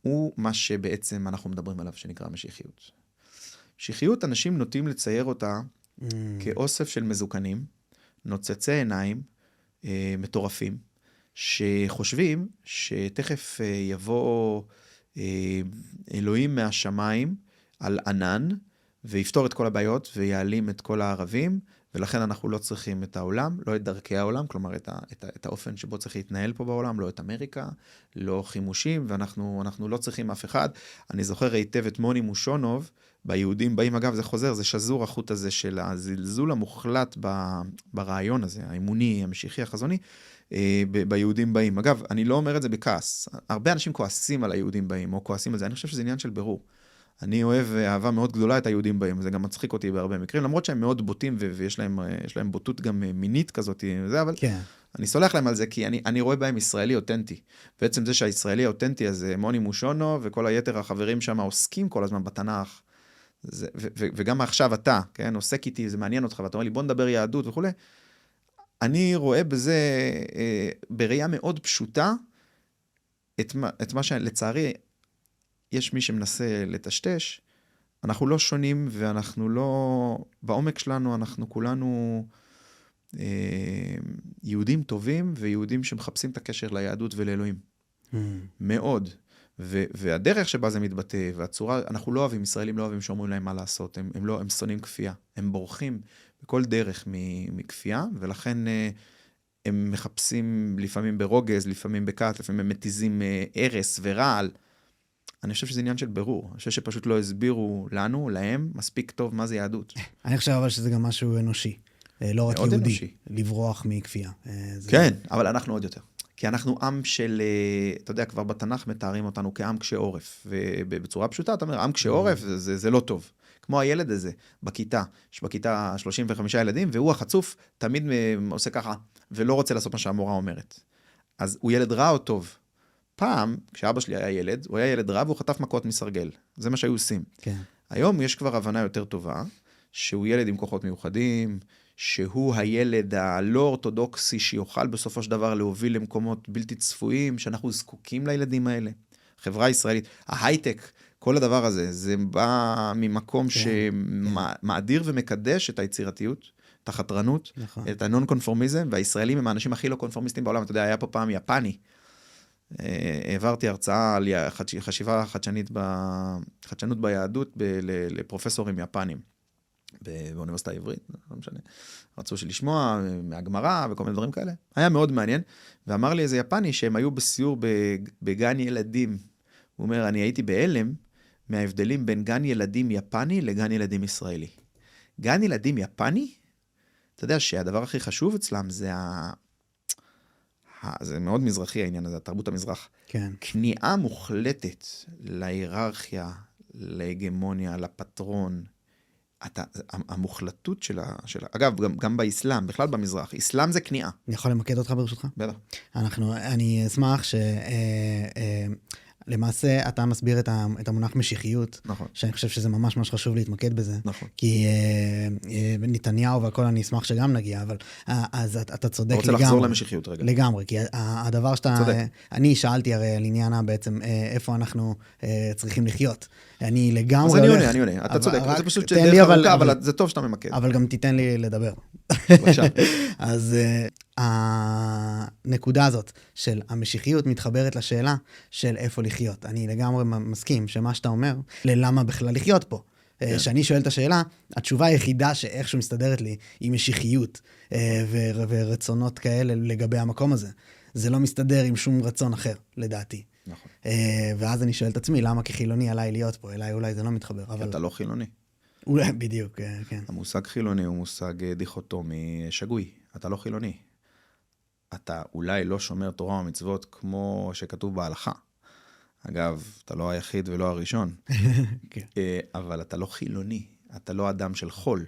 הוא מה שבעצם אנחנו מדברים עליו, שנקרא משיחיות. משיחיות, אנשים נוטים לצייר אותה כאוסף של מזוקנים, נוצצי עיניים, מטורפים, שחושבים שתכף יבוא אלוהים מהשמיים על ענן, ויפתור את כל הבעיות ויעלים את כל הערבים, ולכן אנחנו לא צריכים את העולם, לא את דרכי העולם, כלומר את האופן שבו צריך להתנהל פה בעולם, לא את אמריקה, לא חימושים, ואנחנו לא צריכים אף אחד. אני זוכר היטב את מוני מושונוב, ביהודים באים, אגב זה חוזר, זה שזור החוט הזה של הזלזול המוחלט ברעיון הזה, האמוני, המשיחי, החזוני, ביהודים באים. אגב, אני לא אומר את זה בכעס, הרבה אנשים כועסים על היהודים באים, או כועסים על זה, אני חושב שזה עניין של ברור. אני אוהב אהבה מאוד גדולה את היהודים באים, זה גם מצחיק אותי בהרבה מקרים, למרות שהם מאוד בוטים ויש להם בוטות גם מינית כזאת, אבל כן. אני סולח להם על זה, כי אני רואה בהם ישראלי אותנטי. בעצם זה שהישראלי האותנטי הזה, מוני מושונו וכל היתר החברים שם עוסקים כל הזמן בתנ"ך, וגם עכשיו אתה, כן, עוסק איתי, זה מעניין אותך, ואתה אומר לי, בוא נדבר יהדות וכו'. אני רואה בזה, בראייה מאוד פשוטה, את מה שלצערי, יש מי שמנסה לטשטש, אנחנו לא שונים, ואנחנו לא, בעומק שלנו, אנחנו כולנו יהודים טובים, ויהודים שמחפשים את הקשר ליהדות ולאלוהים. מאוד. והדרך שבה זה מתבטא, והצורה, אנחנו לא אוהבים, ישראלים לא אוהבים שאומרים להם מה לעשות, הם שונאים כפייה, הם בורחים בכל דרך מכפייה, ולכן הם מחפשים לפעמים ברוגז, לפעמים בכת, לפעמים הם מתיזים הרס ורעל. אני חושב שזה עניין של ברור, אני חושב שפשוט לא הסבירו לנו, להם, מספיק טוב מה זה יהדות. אני חושב אבל שזה גם משהו אנושי, לא רק יהודי, אנושי. לברוח מכפייה. כן, אבל אנחנו עוד יותר. כי אנחנו עם של, אתה יודע, כבר בתנ"ך מתארים אותנו כעם קשה עורף, ובצורה פשוטה אתה אומר, עם קשה עורף זה לא טוב. כמו הילד הזה, בכיתה, יש בכיתה 35 ילדים, והוא החצוף תמיד עושה ככה, ולא רוצה לעשות מה שהמורה אומרת. אז הוא ילד רע או טוב? פעם, כשאבא שלי היה ילד, הוא היה ילד רע והוא חטף מכות מסרגל. זה מה שהיו עושים. כן. היום יש כבר הבנה יותר טובה, שהוא ילד עם כוחות מיוחדים, שהוא הילד הלא אורתודוקסי שיוכל בסופו של דבר להוביל למקומות בלתי צפויים, שאנחנו זקוקים לילדים האלה. חברה הישראלית, ההייטק, כל הדבר הזה, זה בא ממקום שמאדיר ומקדש את היצירתיות, את החתרנות, את הנון-קונפורמיזם, והישראלים הם האנשים הכי לא קונפורמיסטים בעולם. אתה יודע, היה פה פעם יפני, העברתי הרצאה על חשיבה חדשנות ביהדות לפרופסורים יפנים באוניברסיטה העברית, לא משנה. רצו לשמוע מהגמרא וכל מיני דברים כאלה. היה מאוד מעניין, ואמר לי איזה יפני שהם היו בסיור בגן ילדים. הוא אומר, אני הייתי בהלם מההבדלים בין גן ילדים יפני לגן ילדים ישראלי. גן ילדים יפני, אתה יודע שהדבר הכי חשוב אצלם זה זה מאוד מזרחי העניין הזה, התרבות המזרח. כן. כניעה מוחלטת להיררכיה, להגמוניה, לפטרון, המוחלטות של אגב, גם באסלאם, בכלל במזרח, אסלאם זה כניעה. אני יכול למקד אותך ברשותך? בטח. אני אשמח למעשה אתה מסביר את המונח משיחיות, נכון. שאני חושב שזה ממש ממש חשוב להתמקד בזה. נכון. כי נתניהו והכל אני אשמח שגם נגיע, אבל אז אתה צודק לגמרי. אתה רוצה לחזור למשיחיות רגע. לגמרי, כי הדבר שאתה... צודק. אני שאלתי הרי על עניינה בעצם איפה אנחנו צריכים לחיות. אני לגמרי... אז אני עונה. אתה צודק, זה פשוט דרך ארוכה, אבל זה טוב שאתה ממקד. אבל גם תיתן לי לדבר. בבקשה. אז הנקודה הזאת של המשיחיות מתחברת לשאלה של איפה לחיות. אני לגמרי מסכים שמה שאתה אומר, ללמה בכלל לחיות פה. שאני שואל את השאלה, התשובה היחידה שאיכשהו מסתדרת לי היא משיחיות ורצונות כאלה לגבי המקום הזה. זה לא מסתדר עם שום רצון אחר, לדעתי. נכון. ואז אני שואל את עצמי, למה כחילוני עליי להיות פה? אולי זה לא מתחבר. כי אתה לא חילוני. אולי, בדיוק, כן. המושג חילוני הוא מושג דיכוטומי שגוי. אתה לא חילוני. אתה אולי לא שומר תורה ומצוות כמו שכתוב בהלכה. אגב, אתה לא היחיד ולא הראשון. אבל אתה לא חילוני. אתה לא אדם של חול.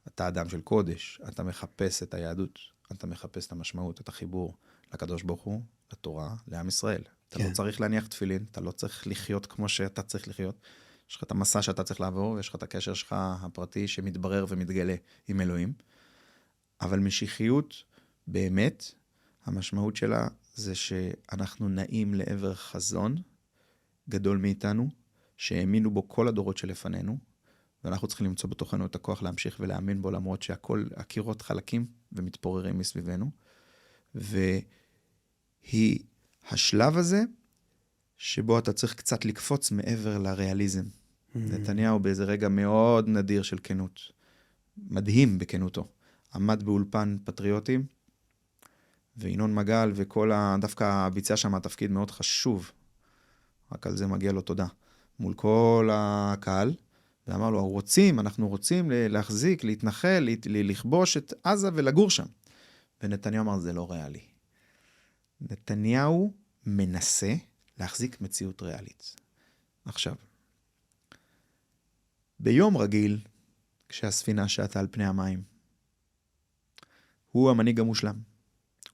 אתה אדם של קודש. אתה מחפש את היהדות. אתה מחפש את המשמעות, את החיבור לקדוש ברוך הוא, לתורה, לעם ישראל. אתה לא צריך להניח תפילין, אתה לא צריך לחיות כמו שאתה צריך לחיות. יש לך את המסע שאתה צריך לעבור, ויש לך את הקשר שלך הפרטי שמתברר ומתגלה עם אלוהים. אבל משיחיות, באמת, המשמעות שלה זה שאנחנו נעים לעבר חזון גדול מאיתנו, שהאמינו בו כל הדורות שלפנינו, ואנחנו צריכים למצוא בתוכנו את הכוח להמשיך ולהאמין בו, למרות שהכל, הקירות חלקים ומתפוררים מסביבנו. והיא השלב הזה, שבו אתה צריך קצת לקפוץ מעבר לריאליזם. נתניהו באיזה רגע מאוד נדיר של כנות, מדהים בכנותו, עמד באולפן פטריוטים, וינון מגל וכל דווקא ביצע שם התפקיד מאוד חשוב, רק על זה מגיע לו תודה, מול כל הקהל, ואמר לו, אנחנו רוצים להחזיק, להתנחל, לכבוש את עזה ולגור שם. ונתניהו אמר, זה לא ריאלי. נתניהו מנסה להחזיק מציאות ריאלית. עכשיו, ביום רגיל, כשהספינה שעתה על פני המים, הוא המנהיג המושלם.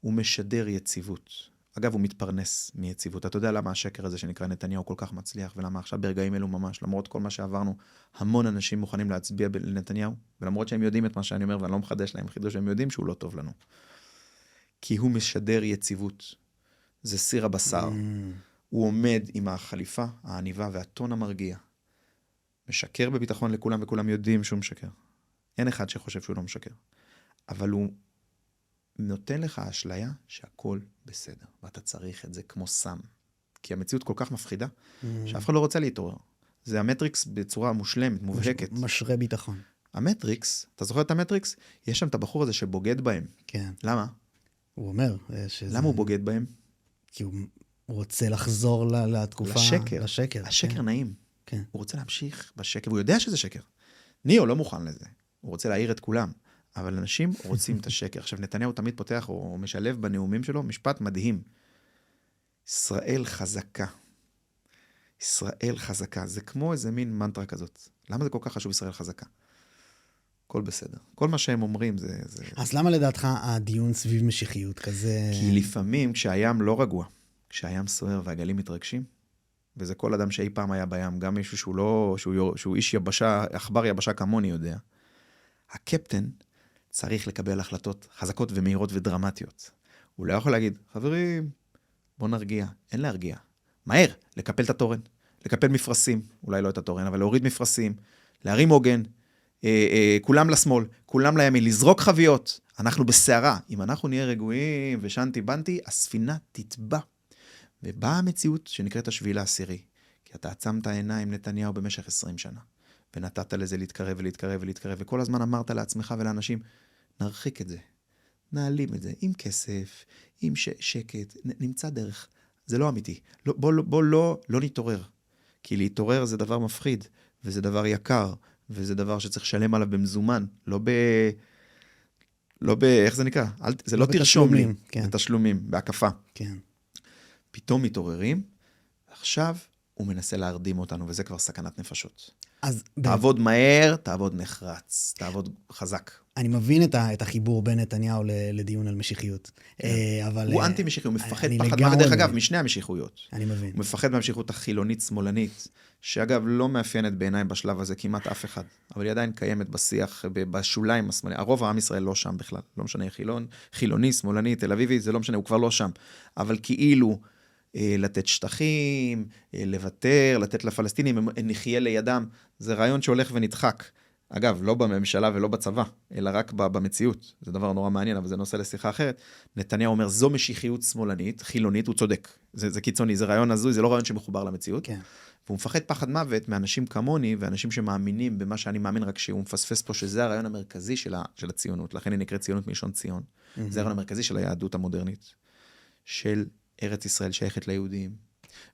הוא משדר יציבות. אגב, הוא מתפרנס מיציבות. אתה יודע למה השקר הזה שנקרא נתניהו כל כך מצליח, ולמה עכשיו ברגעים אלו ממש, למרות כל מה שעברנו, המון אנשים מוכנים להצביע לנתניהו, ולמרות שהם יודעים את מה שאני אומר, ואני לא מחדש להם חידוש, הם יודעים שהוא לא טוב לנו. כי הוא משדר יציבות. זה סיר הבשר. הוא עומד עם החליפה, העניבה והטון המרגיע. משקר בביטחון לכולם, וכולם יודעים שהוא משקר. אין אחד שחושב שהוא לא משקר. אבל הוא נותן לך אשליה שהכל בסדר, ואתה צריך את זה כמו סם. כי המציאות כל כך מפחידה, שאף אחד לא רוצה להתעורר. זה המטריקס בצורה מושלמת, מובהקת. משרה ביטחון. המטריקס, אתה זוכר את המטריקס? יש שם את הבחור הזה שבוגד בהם. כן. למה? הוא אומר שזה... למה הוא בוגד בהם? כי הוא רוצה לחזור לתקופה... לשקר. השקר נעים. כן. הוא רוצה להמשיך בשקר, והוא יודע שזה שקר. ניאו לא מוכן לזה. הוא רוצה להעיר את כולם. אבל אנשים רוצים את השקר. עכשיו, נתניהו תמיד פותח או משלב בנאומים שלו משפט מדהים. ישראל חזקה. ישראל חזקה. זה כמו איזה מין מנטרה כזאת. למה זה כל כך חשוב ישראל חזקה? הכל בסדר. כל מה שהם אומרים זה... אז למה לדעתך הדיון סביב משיחיות כזה... כי לפעמים כשהים לא רגוע, כשהים סוער והגלים מתרגשים, וזה כל אדם שאי פעם היה בים, גם מישהו שהוא איש יבשה, אכבר יבשה כמוני יודע, הקפטן צריך לקבל החלטות חזקות ומהירות ודרמטיות. הוא לא יכול להגיד, חברים, בוא נרגיע. אין להרגיע. מהר, לקפל את התורן, לקפל מפרסים, אולי לא את התורן, אבל להוריד מפרסים, להרים עוגן, כולם לשמאל, כולם לימין, לזרוק חביות. אנחנו בסערה. אם אנחנו נהיה רגועים ושנתי בנתי, הספינה תטבע. ובאה המציאות שנקראת השביעי לעשירי. כי אתה עצמת העיניים נתניהו במשך 20 שנה. ונתת לזה להתקרב ולהתקרב ולהתקרב, וכל הזמן אמרת לעצמך ולאנשים, נרחיק את זה, נעלים את זה, עם כסף, עם שקט, נמצא דרך. זה לא אמיתי. בוא לא נתעורר. כי להתעורר זה דבר מפחיד, וזה דבר יקר, וזה דבר שצריך לשלם עליו במזומן, לא איך זה נקרא? זה לא תרשום לי, בתשלומים, בהקפה. כן. פתאום מתעוררים, ועכשיו הוא מנסה להרדים אותנו, וזה כבר סכנת נפשות. תעבוד מהר, תעבוד נחרץ, תעבוד חזק. אני מבין את החיבור בין נתניהו לדיון על משיחיות. אבל... הוא אנטי משיחי, הוא מפחד פחד מוות, דרך אגב, משני המשיחויות. אני מבין. הוא מפחד מהמשיחות החילונית-שמאלנית, שאגב לא מאפיינת בעיניי בשלב הזה כמעט אף אחד, אבל היא עדיין קיימת בשיח, בשוליים השמאלי. הרוב העם ישראל לא שם בכלל, לא משנה חילוני, שמאלני, תל אביבי, זה לא משנה, הוא כבר לא שם. אבל כאילו לתת שטחים, לוותר, לתת לפלסטינים, נחיה לידם, זה רעיון שהולך ונדחק. אגב, לא בממשלה ולא בצבא, אלא רק במציאות. זה דבר נורא מעניין, אבל זה נושא לשיחה אחרת. נתניהו אומר, זו משיחיות שמאלנית, חילונית, הוא צודק. זה קיצוני, זה רעיון הזוי, זה לא רעיון שמחובר למציאות. כן. והוא מפחד פחד מוות מאנשים כמוני, ואנשים שמאמינים במה שאני מאמין, רק שהוא מפספס פה, שזה הרעיון המרכזי של הציונות. לכן היא נקראת ציונות מלשון ציון. זה הרעיון המרכזי של היהדות המודרנית, של ארץ ישראל שייכת ליהודים,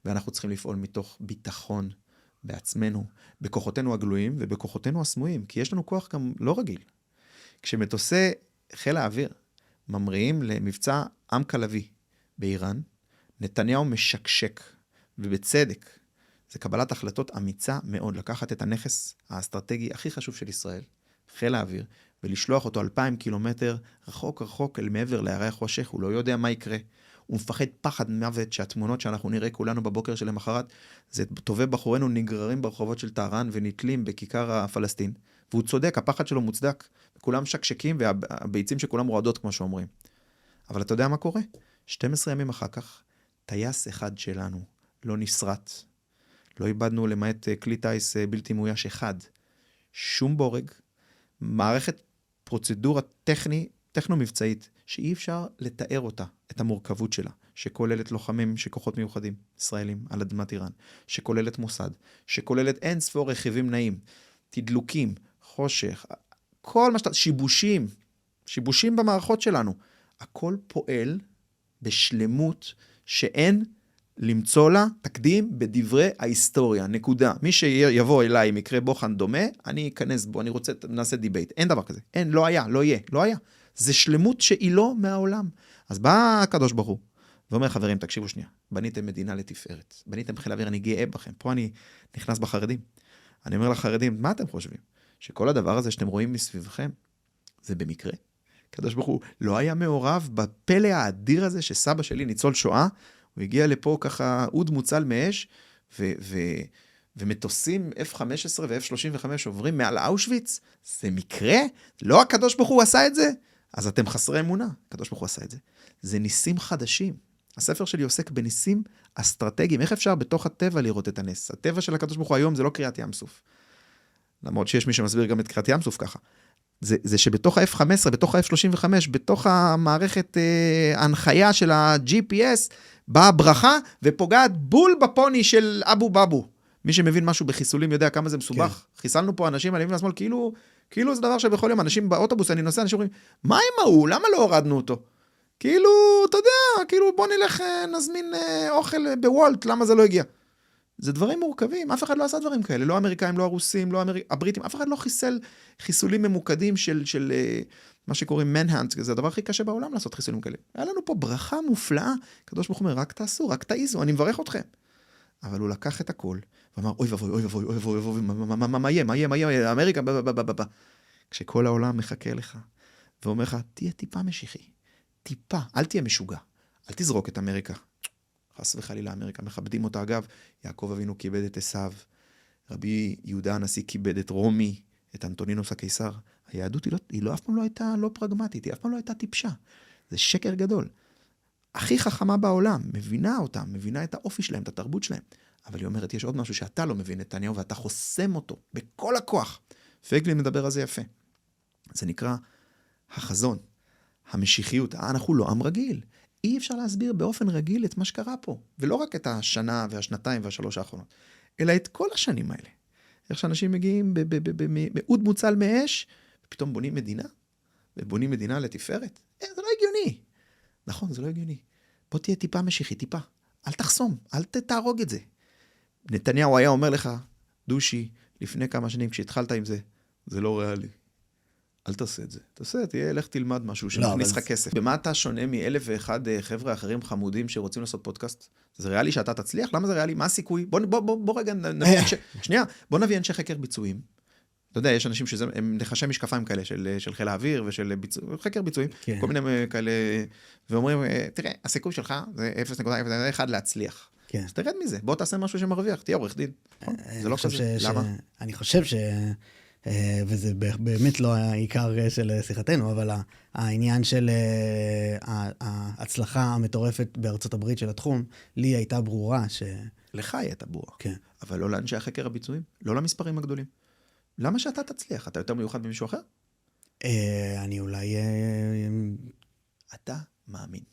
ואנחנו צריכים לפעול מתוך ביטחון בעצמנו, בכוחותינו הגלויים ובכוחותינו הסמויים, כי יש לנו כוח גם לא רגיל. כשמטוסי חיל האוויר ממריאים למבצע עם כלבי באיראן, נתניהו משקשק, ובצדק, זה קבלת החלטות אמיצה מאוד, לקחת את הנכס האסטרטגי הכי חשוב של ישראל, חיל האוויר, ולשלוח אותו 2,000 קילומטר רחוק רחוק אל מעבר להרי החושך, הוא לא יודע מה יקרה. הוא מפחד פחד מוות שהתמונות שאנחנו נראה כולנו בבוקר של למחרת, זה טובי בחורינו נגררים ברחובות של טהרן ונתלים בכיכר הפלסטין, והוא צודק, הפחד שלו מוצדק, כולם שקשקים והביצים שכולם רועדות כמו שאומרים. אבל אתה יודע מה קורה? 12 ימים אחר כך, טייס אחד שלנו לא נשרט, לא איבדנו למעט כלי טייס בלתי מאויש אחד, שום בורג, מערכת פרוצדורה טכנו-מבצעית, שאי אפשר לתאר אותה, את המורכבות שלה, שכוללת לוחמים שכוחות מיוחדים, ישראלים, על אדמת איראן, שכוללת מוסד, שכוללת אין ספור רכיבים נעים, תדלוקים, חושך, כל מה שיבושים במערכות שלנו, הכל פועל בשלמות שאין למצוא לה תקדים בדברי ההיסטוריה, נקודה. מי שיבוא אליי עם מקרה בוחן דומה, אני אכנס בו, אני רוצה, נעשה דיבייט. אין דבר כזה. אין, לא היה, לא יהיה, לא היה. זה שלמות שהיא לא מהעולם. אז בא הקדוש ברוך הוא, ואומר, חברים, תקשיבו שנייה, בניתם מדינה לתפארת, בניתם חיל אוויר, אני גאה בכם. פה אני נכנס בחרדים. אני אומר לחרדים, מה אתם חושבים? שכל הדבר הזה שאתם רואים מסביבכם, זה במקרה? הקדוש ברוך הוא לא היה מעורב בפלא האדיר הזה שסבא שלי ניצול שואה, הוא הגיע לפה ככה אוד מוצל מאש, ומטוסים F-15 ו-F-35 עוברים מעל אושוויץ, זה מקרה? לא הקדוש ברוך הוא עשה את זה? אז אתם חסרי אמונה, הקדוש ברוך הוא עשה את זה. זה ניסים חדשים. הספר שלי עוסק בניסים אסטרטגיים. איך אפשר בתוך הטבע לראות את הנס? הטבע של הקדוש ברוך הוא היום זה לא קריאת ים סוף. למרות שיש מי שמסביר גם את קריאת ים סוף ככה. זה שבתוך ה-F-15, בתוך ה-F-35, בתוך המערכת ההנחיה של ה-GPS, באה ברכה ופוגעת בול בפוני של אבו בבו. מי שמבין משהו בחיסולים יודע כמה זה מסובך. כן. חיסלנו פה אנשים על ימין לשמאל, כאילו זה דבר שבכל יום אנשים באוטובוס, אני נוסע, אנשים אומרים, מה עם ההוא? למה לא הורדנו אותו? כאילו, אתה יודע, כאילו בוא נלך נזמין אוכל בוולט, למה זה לא הגיע? זה דברים מורכבים, אף אחד לא עשה דברים כאלה, לא האמריקאים, לא הרוסים, לא הבריטים, אף אחד לא חיסל חיסולים ממוקדים של מה שקוראים מנהנט, זה הדבר הכי קשה בעולם לעשות חיסולים כאלה. היה לנו פה ברכה מופלאה, הקדוש ברוך הוא אומר, רק תעשו, רק תעיזו, אני מברך אתכם. אבל הוא לקח את הכל, ואמר, אוי ובוי, אוי ובוי, אוי ובוי, אוי ובוי, מה יהיה, אמריקה, כשכל העולם מחכה לך, ואומר לך, תהיה טיפה משיחי, טיפה, אל תהיה משוגע, אל תזרוק את אמריקה. חס וחלילה, אמריקה מכבדים אותה. אגב, יעקב אבינו כיבד את עשיו, רבי יהודה הנשיא כיבד את רומי, את אנטונינוס הקיסר. היהדות היא לא אף פעם לא הייתה לא פרגמטית, היא אף פעם לא הייתה טיפשה. זה שקר גדול. הכי חכמה בעולם, מבינה אותם, מבינה את האופי שלהם, את התרבות שלהם. אבל היא אומרת, יש עוד משהו שאתה לא מבין, נתניהו, ואתה חוסם אותו בכל הכוח. פייגלין מדבר על זה יפה. זה נקרא החזון, המשיחיות. אנחנו לא עם רגיל. אי אפשר להסביר באופן רגיל את מה שקרה פה. ולא רק את השנה והשנתיים והשלוש האחרונות, אלא את כל השנים האלה. איך שאנשים מגיעים באוד מוצל מאש, ופתאום בונים מדינה, ובונים מדינה לתפארת. זה לא הגיוני. נכון, זה לא הגיוני. בוא תהיה טיפה משיחי, טיפה. אל תחסום, אל תהרוג את זה. נתניהו היה אומר לך, דושי, לפני כמה שנים, כשהתחלת עם זה, זה לא ריאלי. אל תעשה את זה. תעשה, לך תלמד משהו שמכניס לך כסף. במה אתה שונה מאלף ואחד חבר'ה אחרים חמודים שרוצים לעשות פודקאסט? זה ריאלי שאתה תצליח? למה זה ריאלי? מה הסיכוי? בוא רגע נביא שנייה, בוא נביא אנשי חקר ביצועים. אתה יודע, יש אנשים שהם נחשי משקפיים כאלה של חיל האוויר ושל חקר ביצועים, כל מיני כאלה, ואומרים, תראה, הסיכוי שלך זה 0.01 להצליח. אז תרד מזה, בוא תעשה משהו שמרוויח, תהיה עורך דין. זה לא כזה, למה? אני חושב וזה באמת לא העיקר של שיחתנו, אבל העניין של ההצלחה המטורפת בארצות הברית של התחום, לי הייתה ברורה לך הייתה ברורה. כן. אבל לא לאנשי החקר הביצועים, לא למספרים הגדולים. למה שאתה תצליח? אתה יותר מיוחד ממישהו אחר? אני אולי... אתה מאמין.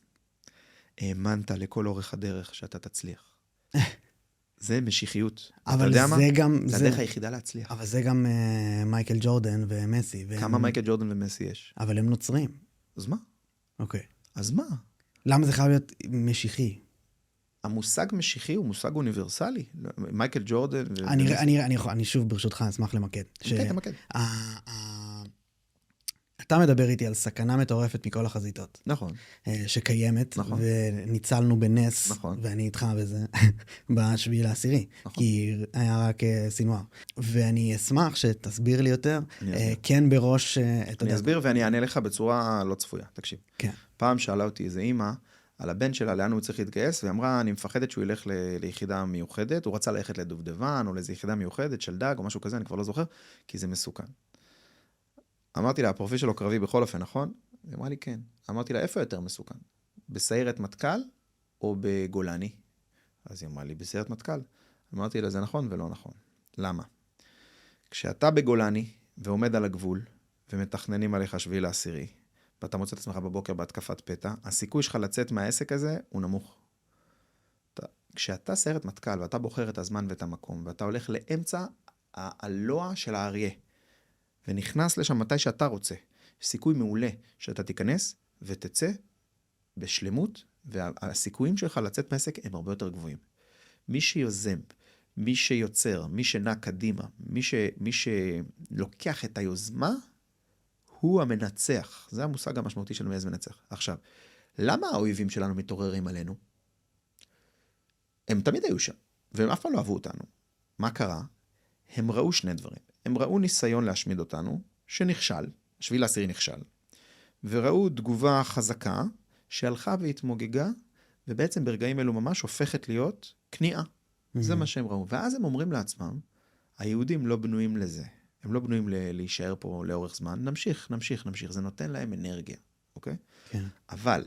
האמנת לכל אורך הדרך שאתה תצליח. זה משיחיות. אבל זה גם... זה הדרך היחידה להצליח. אבל זה גם מייקל ג'ורדן ומסי. כמה מייקל ג'ורדן ומסי יש? אבל הם נוצרים. אז מה? אוקיי. אז מה? למה זה חייב להיות משיחי? המושג משיחי הוא מושג אוניברסלי. מייקל ג'ורדן... אני שוב ברשותך אשמח למקד. כן, תמקד. אתה מדבר איתי על סכנה מטורפת מכל החזיתות. נכון. שקיימת, נכון. וניצלנו בנס, נכון. ואני איתך בזה, בשביעי לעשירי, נכון. כי היה רק סינואר. ואני אשמח שתסביר לי יותר, כן בראש... אני אסביר ואני אענה לך בצורה לא צפויה, תקשיב. כן. פעם שאלה אותי איזה אמא, על הבן שלה, לאן הוא צריך להתגייס, והיא אמרה, אני מפחדת שהוא ילך ליחידה מיוחדת, הוא רצה ללכת לדובדבן, או לאיזו יחידה מיוחדת של דג, או משהו כזה, אני כבר לא זוכר, כי זה מסוכן. אמרתי לה, הפרופיל שלו קרבי בכל אופן, נכון? היא אמרה לי, כן. אמרתי לה, איפה יותר מסוכן? בסיירת מטכ"ל או בגולני? אז היא אמרה לי, בסיירת מטכ"ל. אמרתי לה, זה נכון ולא נכון. למה? כשאתה בגולני ועומד על הגבול, ומתכננים עליך 7/10, ואתה מוצא את עצמך בבוקר בהתקפת פתע, הסיכוי שלך לצאת מהעסק הזה הוא נמוך. כשאתה סיירת מטכ"ל, ואתה בוחר את הזמן ואת המקום, ואתה הולך לאמצע הלוע של האריה, ונכנס לשם מתי שאתה רוצה, יש סיכוי מעולה שאתה תיכנס ותצא בשלמות, והסיכויים שלך לצאת מהעסק הם הרבה יותר גבוהים. מי שיוזם, מי שיוצר, מי שנע קדימה, מי שלוקח את היוזמה, הוא המנצח. זה המושג המשמעותי של מייז מנצח. עכשיו, למה האויבים שלנו מתעוררים עלינו? הם תמיד היו שם, והם אף פעם לא אהבו אותנו. מה קרה? הם ראו שני דברים. הם ראו ניסיון להשמיד אותנו, שנכשל, 7/10 נכשל, וראו תגובה חזקה, שהלכה והתמוגגה, ובעצם ברגעים אלו ממש הופכת להיות כניעה. זה מה שהם ראו. ואז הם אומרים לעצמם, היהודים לא בנויים לזה. הם לא בנויים להישאר פה לאורך זמן. נמשיך. זה נותן להם אנרגיה, אוקיי? כן. אבל,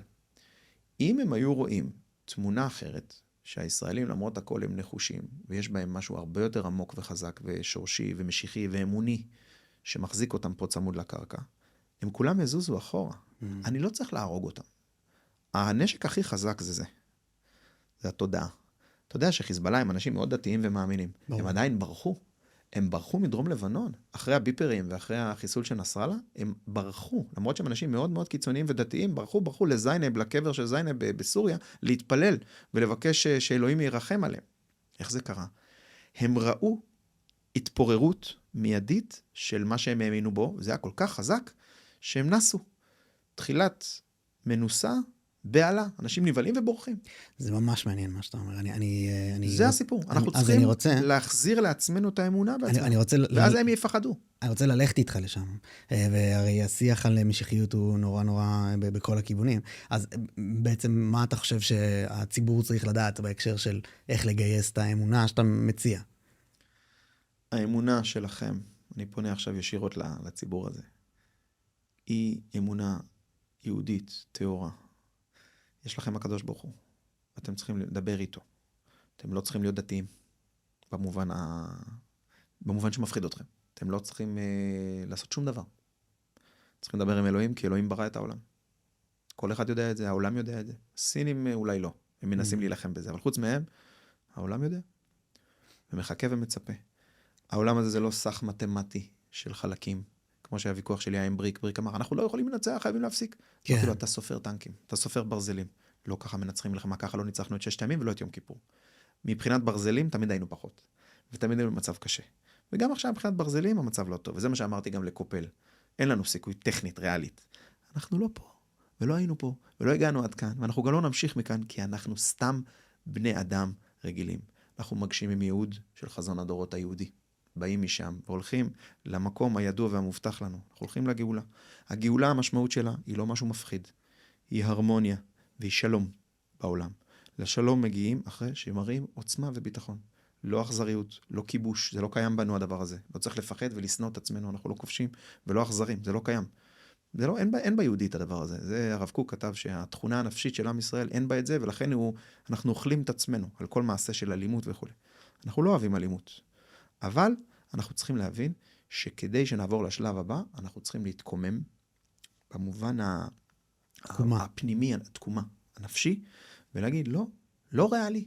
אם הם היו רואים תמונה אחרת, שהישראלים למרות הכל הם נחושים, ויש בהם משהו הרבה יותר עמוק וחזק, ושורשי ומשיחי ואמוני, שמחזיק אותם פה צמוד לקרקע, הם כולם יזוזו אחורה. אני לא צריך להרוג אותם. הנשק הכי חזק זה. זה התודעה. אתה יודע שחיזבאללה הם אנשים מאוד דתיים ומאמינים. הם עדיין ברחו. הם ברחו מדרום לבנון. אחרי הביפרים ואחרי החיסול של נסראללה, הם ברחו. למרות שהם אנשים מאוד מאוד קיצוניים ודתיים, ברחו לזיינב, לקבר של זיינב בסוריה, להתפלל ולבקש שאלוהים ירחם עליהם. איך זה קרה? הם ראו התפוררות מיידית של מה שהם האמינו בו, זה היה כל כך חזק, שהם נסו. תחילת מנוסה, בעלה, אנשים נבלים ובורחים. זה ממש מעניין מה שאתה אומר. זה הסיפור. אנחנו צריכים להחזיר לעצמנו את האמונה בעצמנו. ואז הם יפחדו. אני רוצה ללכת איתך לשם. והרי השיח על משיחיות הוא נורא נורא בכל הכיוונים. אז בעצם מה אתה חושב שהציבור צריך לדעת בהקשר של איך לגייס את האמונה שאתה מציע? האמונה שלכם, אני פונה עכשיו ישירות לציבור הזה, היא אמונה יהודית, תאורה. יש לכם הקדוש ברוך הוא. אתם צריכים לדבר איתו. אתם לא צריכים להיות דתיים. במובן שמפחיד אתכם. אתם לא צריכים לעשות שום דבר. צריכים לדבר עם אלוהים, כי אלוהים ברא את העולם. כל אחד יודע את זה, העולם יודע את זה. סינים אולי לא. הם מנסים להילחם בזה. אבל חוץ מהם, העולם יודע. ומחכה ומצפה. העולם הזה זה לא סך מתמטי של חלקים. כמו שהיה ויכוח שלי היה עם בריק אמר, אנחנו לא יכולים לנצח, חייבים להפסיק. אמרתי לו, אתה סופר טנקים, אתה סופר ברזלים. לא ככה מנצחים מלחמה, ככה לא ניצחנו את 6 ימים ולא את יום כיפור. מבחינת ברזלים תמיד היינו פחות. ותמיד היינו במצב קשה. וגם עכשיו מבחינת ברזלים המצב לא טוב. וזה מה שאמרתי גם לקופל. אין לנו סיכוי טכנית, ריאלית. אנחנו לא פה, ולא היינו פה, ולא הגענו עד כאן, ואנחנו גם לא נמשיך מכאן, כי אנחנו סתם בני אדם רגילים. אנחנו מגשימים ייעוד של חזון הדורות היהודי. באים משם והולכים למקום הידוע והמובטח לנו. אנחנו הולכים לגאולה. הגאולה, המשמעות שלה, היא לא משהו מפחיד. היא הרמוניה והיא שלום בעולם. לשלום מגיעים אחרי שמראים עוצמה וביטחון. לא אכזריות, לא כיבוש, זה לא קיים בנו הדבר הזה. לא צריך לפחד ולשנוא את עצמנו, אנחנו לא כובשים ולא אכזרים, זה לא קיים. זה לא, אין ביהודי את הדבר הזה. זה הרב קוק כתב שהתכונה הנפשית של עם ישראל אין בה את זה, ולכן אנחנו אוכלים את עצמנו על כל מעשה של אלימות וכו'. אנחנו לא אוהבים אלימות. אבל אנחנו צריכים להבין שכדי שנעבור לשלב הבא, אנחנו צריכים להתקומם במובן הפנימי, התקומה, הנפשי, ולהגיד, לא ריאלי.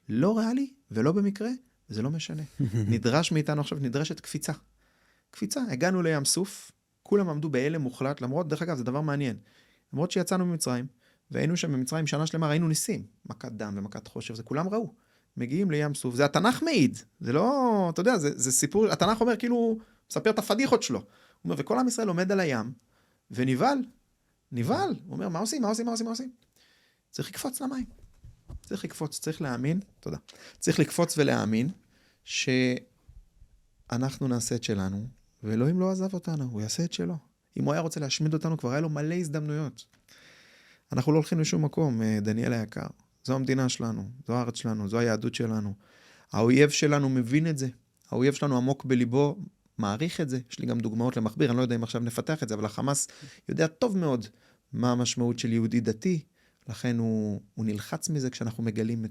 לא ריאלי ולא במקרה, וזה לא משנה. נדרש מאיתנו עכשיו, נדרשת קפיצה. קפיצה, הגענו לים סוף, כולם עמדו בהלם מוחלט, למרות, דרך אגב, זה דבר מעניין. למרות שיצאנו ממצרים, והיינו שם במצרים שנה שלמה, ראינו ניסים, מכת דם ומכת חושך, זה כולם ראו. מגיעים לים סוף, זה התנ"ך מעיד, זה לא, אתה יודע, זה סיפור, התנ"ך אומר כאילו, מספר את הפדיחות שלו. הוא אומר, וכל עם ישראל עומד על הים, ונבהל, הוא אומר, מה עושים? צריך לקפוץ למים. צריך להאמין, תודה. צריך לקפוץ ולהאמין, שאנחנו נעשה את שלנו, ואלוהים לא עזב אותנו, הוא יעשה את שלו. אם הוא היה רוצה להשמיד אותנו, כבר היה לו מלא הזדמנויות. אנחנו לא הולכים לשום מקום, דניאל היקר. זו המדינה שלנו, זו הארץ שלנו, זו היהדות שלנו. האויב שלנו מבין את זה. האויב שלנו עמוק בליבו, מעריך את זה. יש לי גם דוגמאות למכביר, אני לא יודע אם עכשיו נפתח את זה, אבל החמאס יודע טוב מאוד מה המשמעות של יהודי דתי, לכן הוא נלחץ מזה כשאנחנו מגלים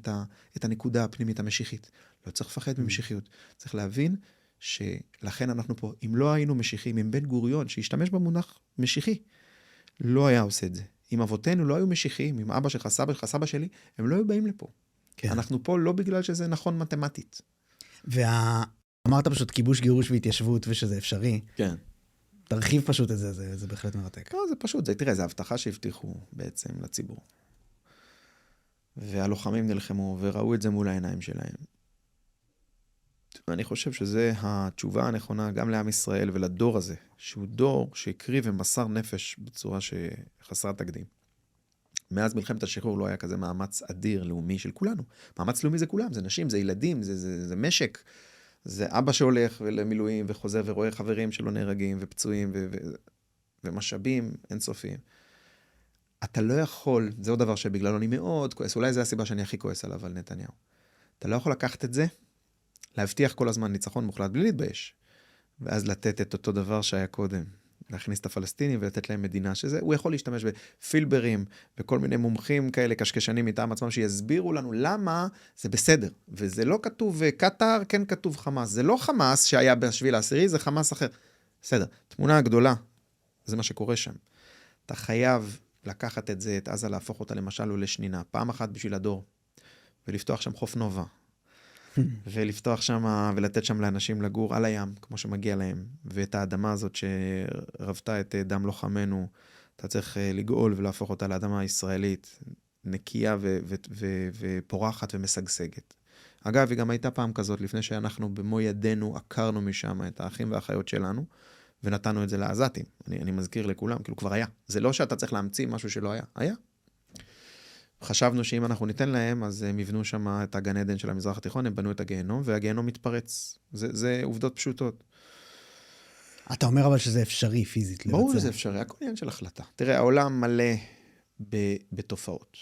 את הנקודה הפנימית המשיחית. לא צריך לפחד ממשיחיות. צריך להבין שלכן אנחנו פה, אם לא היינו משיחים, אם בן גוריון, שהשתמש במונח משיחי, לא היה עושה את זה. אם אבותינו לא היו משיחיים, אם אבא שלך, סבא שלך, סבא שלי, הם לא היו באים לפה. כן. אנחנו פה לא בגלל שזה נכון מתמטית. אמרת פשוט כיבוש, גירוש והתיישבות, ושזה אפשרי. כן. תרחיב פשוט את זה, זה בהחלט מרתק. לא, זה פשוט, תראה, זה הבטחה שהבטיחו בעצם לציבור. והלוחמים נלחמו וראו את זה מול העיניים שלהם. ואני חושב שזה התשובה הנכונה גם לעם ישראל ולדור הזה, שהוא דור שהקריב ומסר נפש בצורה שחסרת תקדים. מאז מלחמת השחרור לא היה כזה מאמץ אדיר לאומי של כולנו. מאמץ לאומי זה כולם, זה נשים, זה ילדים, זה משק, זה אבא שהולך למילואים וחוזר ורואה חברים שלו נהרגים ופצועים ומשאבים אינסופיים. אתה לא יכול, זה עוד דבר שבגללו אני מאוד כועס, אולי זה הסיבה שאני הכי כועס עליו על נתניהו. אתה לא יכול לקחת את זה, להבטיח כל הזמן ניצחון מוחלט בלי להתבייש, ואז לתת את אותו דבר שהיה קודם, להכניס את הפלסטינים ולתת להם מדינה שזה, הוא יכול להשתמש בפילברים, וכל מיני מומחים כאלה קשקשנים מטעם עצמם, שיסבירו לנו למה זה בסדר, וזה לא כתוב קטר, כן כתוב חמאס, זה לא חמאס שהיה בשביל העשירי, זה חמאס אחר. בסדר, תמונה הגדולה, זה מה שקורה שם. אתה חייב לקחת את זה, את עזה, להפוך אותה למשל או לשנינה, פעם אחת בשביל הדור, ולפתוח שם חוף נובה, ולפתוח שם ולתת שם לאנשים לגור על הים, כמו שמגיע להם, ואת האדמה הזאת שרבתה את דם לוחמנו, אתה צריך לגאול ולהפוך אותה לאדמה הישראלית, נקייה ופורחת ומשגשגת. אגב, היא גם הייתה פעם כזאת, לפני שאנחנו במו ידינו עקרנו משם את האחים והאחיות שלנו, ונתנו את זה לעזתים. אני מזכיר לכולם, כאילו כבר היה. זה לא שאתה צריך להמציא משהו שלא היה, היה. חשבנו שאם אנחנו ניתן להם, אז הם יבנו שם את הגן עדן של המזרח התיכון, הם בנו את הגיהנום, והגיהנום מתפרץ. זה עובדות פשוטות. אתה אומר אבל שזה אפשרי פיזית. ברור שזה אפשרי, הכל עניין של החלטה. תראה, העולם מלא בתופעות.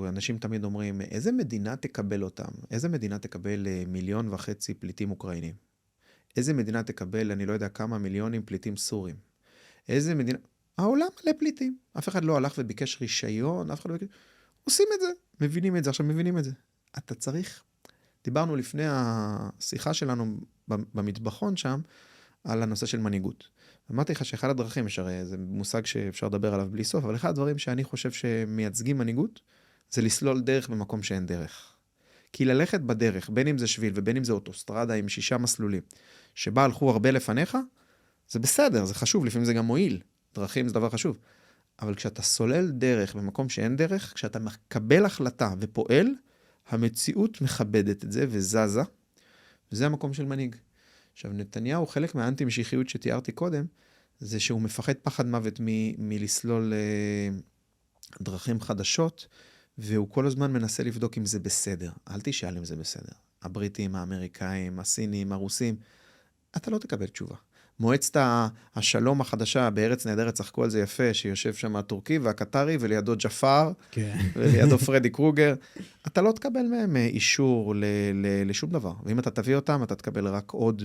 אנשים תמיד אומרים, איזה מדינה תקבל אותם? איזה מדינה תקבל 1.5 מיליון פליטים אוקראינים? איזה מדינה תקבל, אני לא יודע כמה מיליונים פליטים סורים? איזה מדינה... העולם מלא פליטים. אף אחד לא הלך וביקש רישיון, אף אחד לא ביקש... עושים את זה, מבינים את זה, עכשיו מבינים את זה. אתה צריך, דיברנו לפני השיחה שלנו במטבחון שם, על הנושא של מנהיגות. אמרתי לך שאחד הדרכים, זה מושג שאפשר לדבר עליו בלי סוף, אבל אחד הדברים שאני חושב שמייצגים מנהיגות, זה לסלול דרך במקום שאין דרך. כי ללכת בדרך, בין אם זה שביל ובין אם זה אוטוסטרדה עם 6 מסלולים, שבה הלכו הרבה לפניך, זה בסדר, זה חשוב, לפעמים זה גם מועיל. דרכים זה דבר חשוב. אבל כשאתה סולל דרך במקום שאין דרך, כשאתה מקבל החלטה ופועל, המציאות מכבדת את זה וזזה, וזה המקום של מנהיג. עכשיו, נתניהו, חלק מהאנטי-משיחיות שתיארתי קודם, זה שהוא מפחד פחד מוות מלסלול דרכים חדשות, והוא כל הזמן מנסה לבדוק אם זה בסדר. אל תשאל אם זה בסדר. הבריטים, האמריקאים, הסינים, הרוסים, אתה לא תקבל תשובה. מועצת השלום החדשה בארץ נהדרת, צחקו על זה יפה, שיושב שם הטורקי והקטרי, ולידו ג'פר, ולידו פרדי קרוגר. אתה לא תקבל מהם אישור לשום דבר. ואם אתה תביא אותם, אתה תקבל רק עוד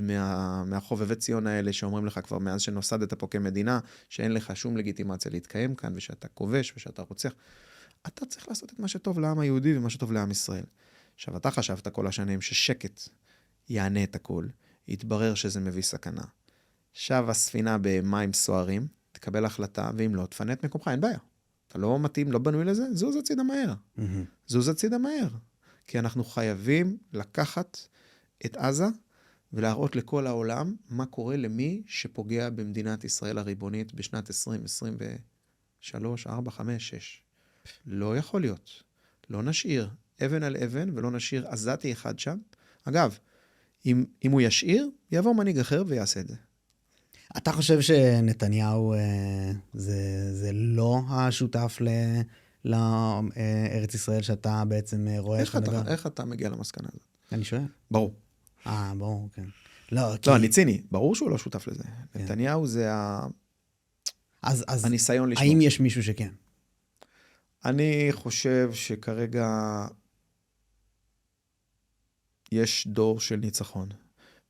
מהחובבי ציון האלה, שאומרים לך כבר מאז שנוסדת פה כמדינה, שאין לך שום לגיטימציה להתקיים כאן, ושאתה כובש ושאתה רוצח. אתה צריך לעשות את מה שטוב לעם היהודי, ומה שטוב לעם ישראל. עכשיו, אתה חשבת כל השנים ששקט יענה את הכל, יתברר שזה מביא סכנה. שב הספינה במים סוערים, תקבל החלטה, ואם לא, תפנה את מקומך, אין בעיה. אתה לא מתאים, לא בנוי לזה, זוז הצידה מהר. זוז הצידה מהר. כי אנחנו חייבים לקחת את עזה, ולהראות לכל העולם מה קורה למי שפוגע במדינת ישראל הריבונית בשנת 2023, 4, 5, 6. לא יכול להיות. לא נשאיר אבן על אבן, ולא נשאיר עזתי אחד שם. אגב, אם הוא ישאיר, יבוא מנהיג אחר ויעשה את זה. אתה חושב שנתניהו זה לא השותף לארץ ישראל שאתה בעצם רואה? איך אתה מגיע למסקנה הזאת? אני שואל. ברור. ברור, כן. לא, אני ציני. ברור שהוא לא שותף לזה. נתניהו זה הניסיון לשמור. האם יש מישהו שכן? אני חושב שכרגע יש דור של ניצחון,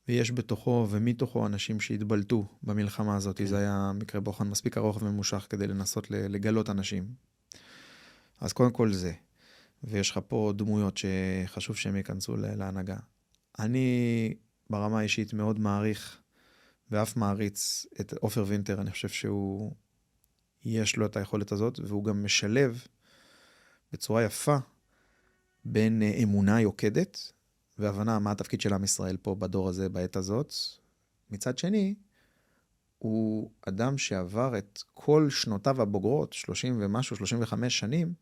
ויש בתוכו ומתוכו אנשים שהתבלטו במלחמה הזאת. כן. זה היה מקרה בוחן מספיק ארוך וממושך כדי לנסות לגלות אנשים. אז קודם כל זה. ויש לך פה דמויות שחשוב שהם ייכנסו להנהגה. אני ברמה האישית מאוד מעריך ואף מעריץ את עופר וינטר. אני חושב שהוא יש לו את היכולת הזאת, והוא גם משלב בצורה יפה בין אמונה יוקדת והבנה מה התפקיד של עם ישראל פה בדור הזה, בעת הזאת. מצד שני, הוא אדם שעבר את כל שנותיו הבוגרות, 30 ומשהו, 35 שנים,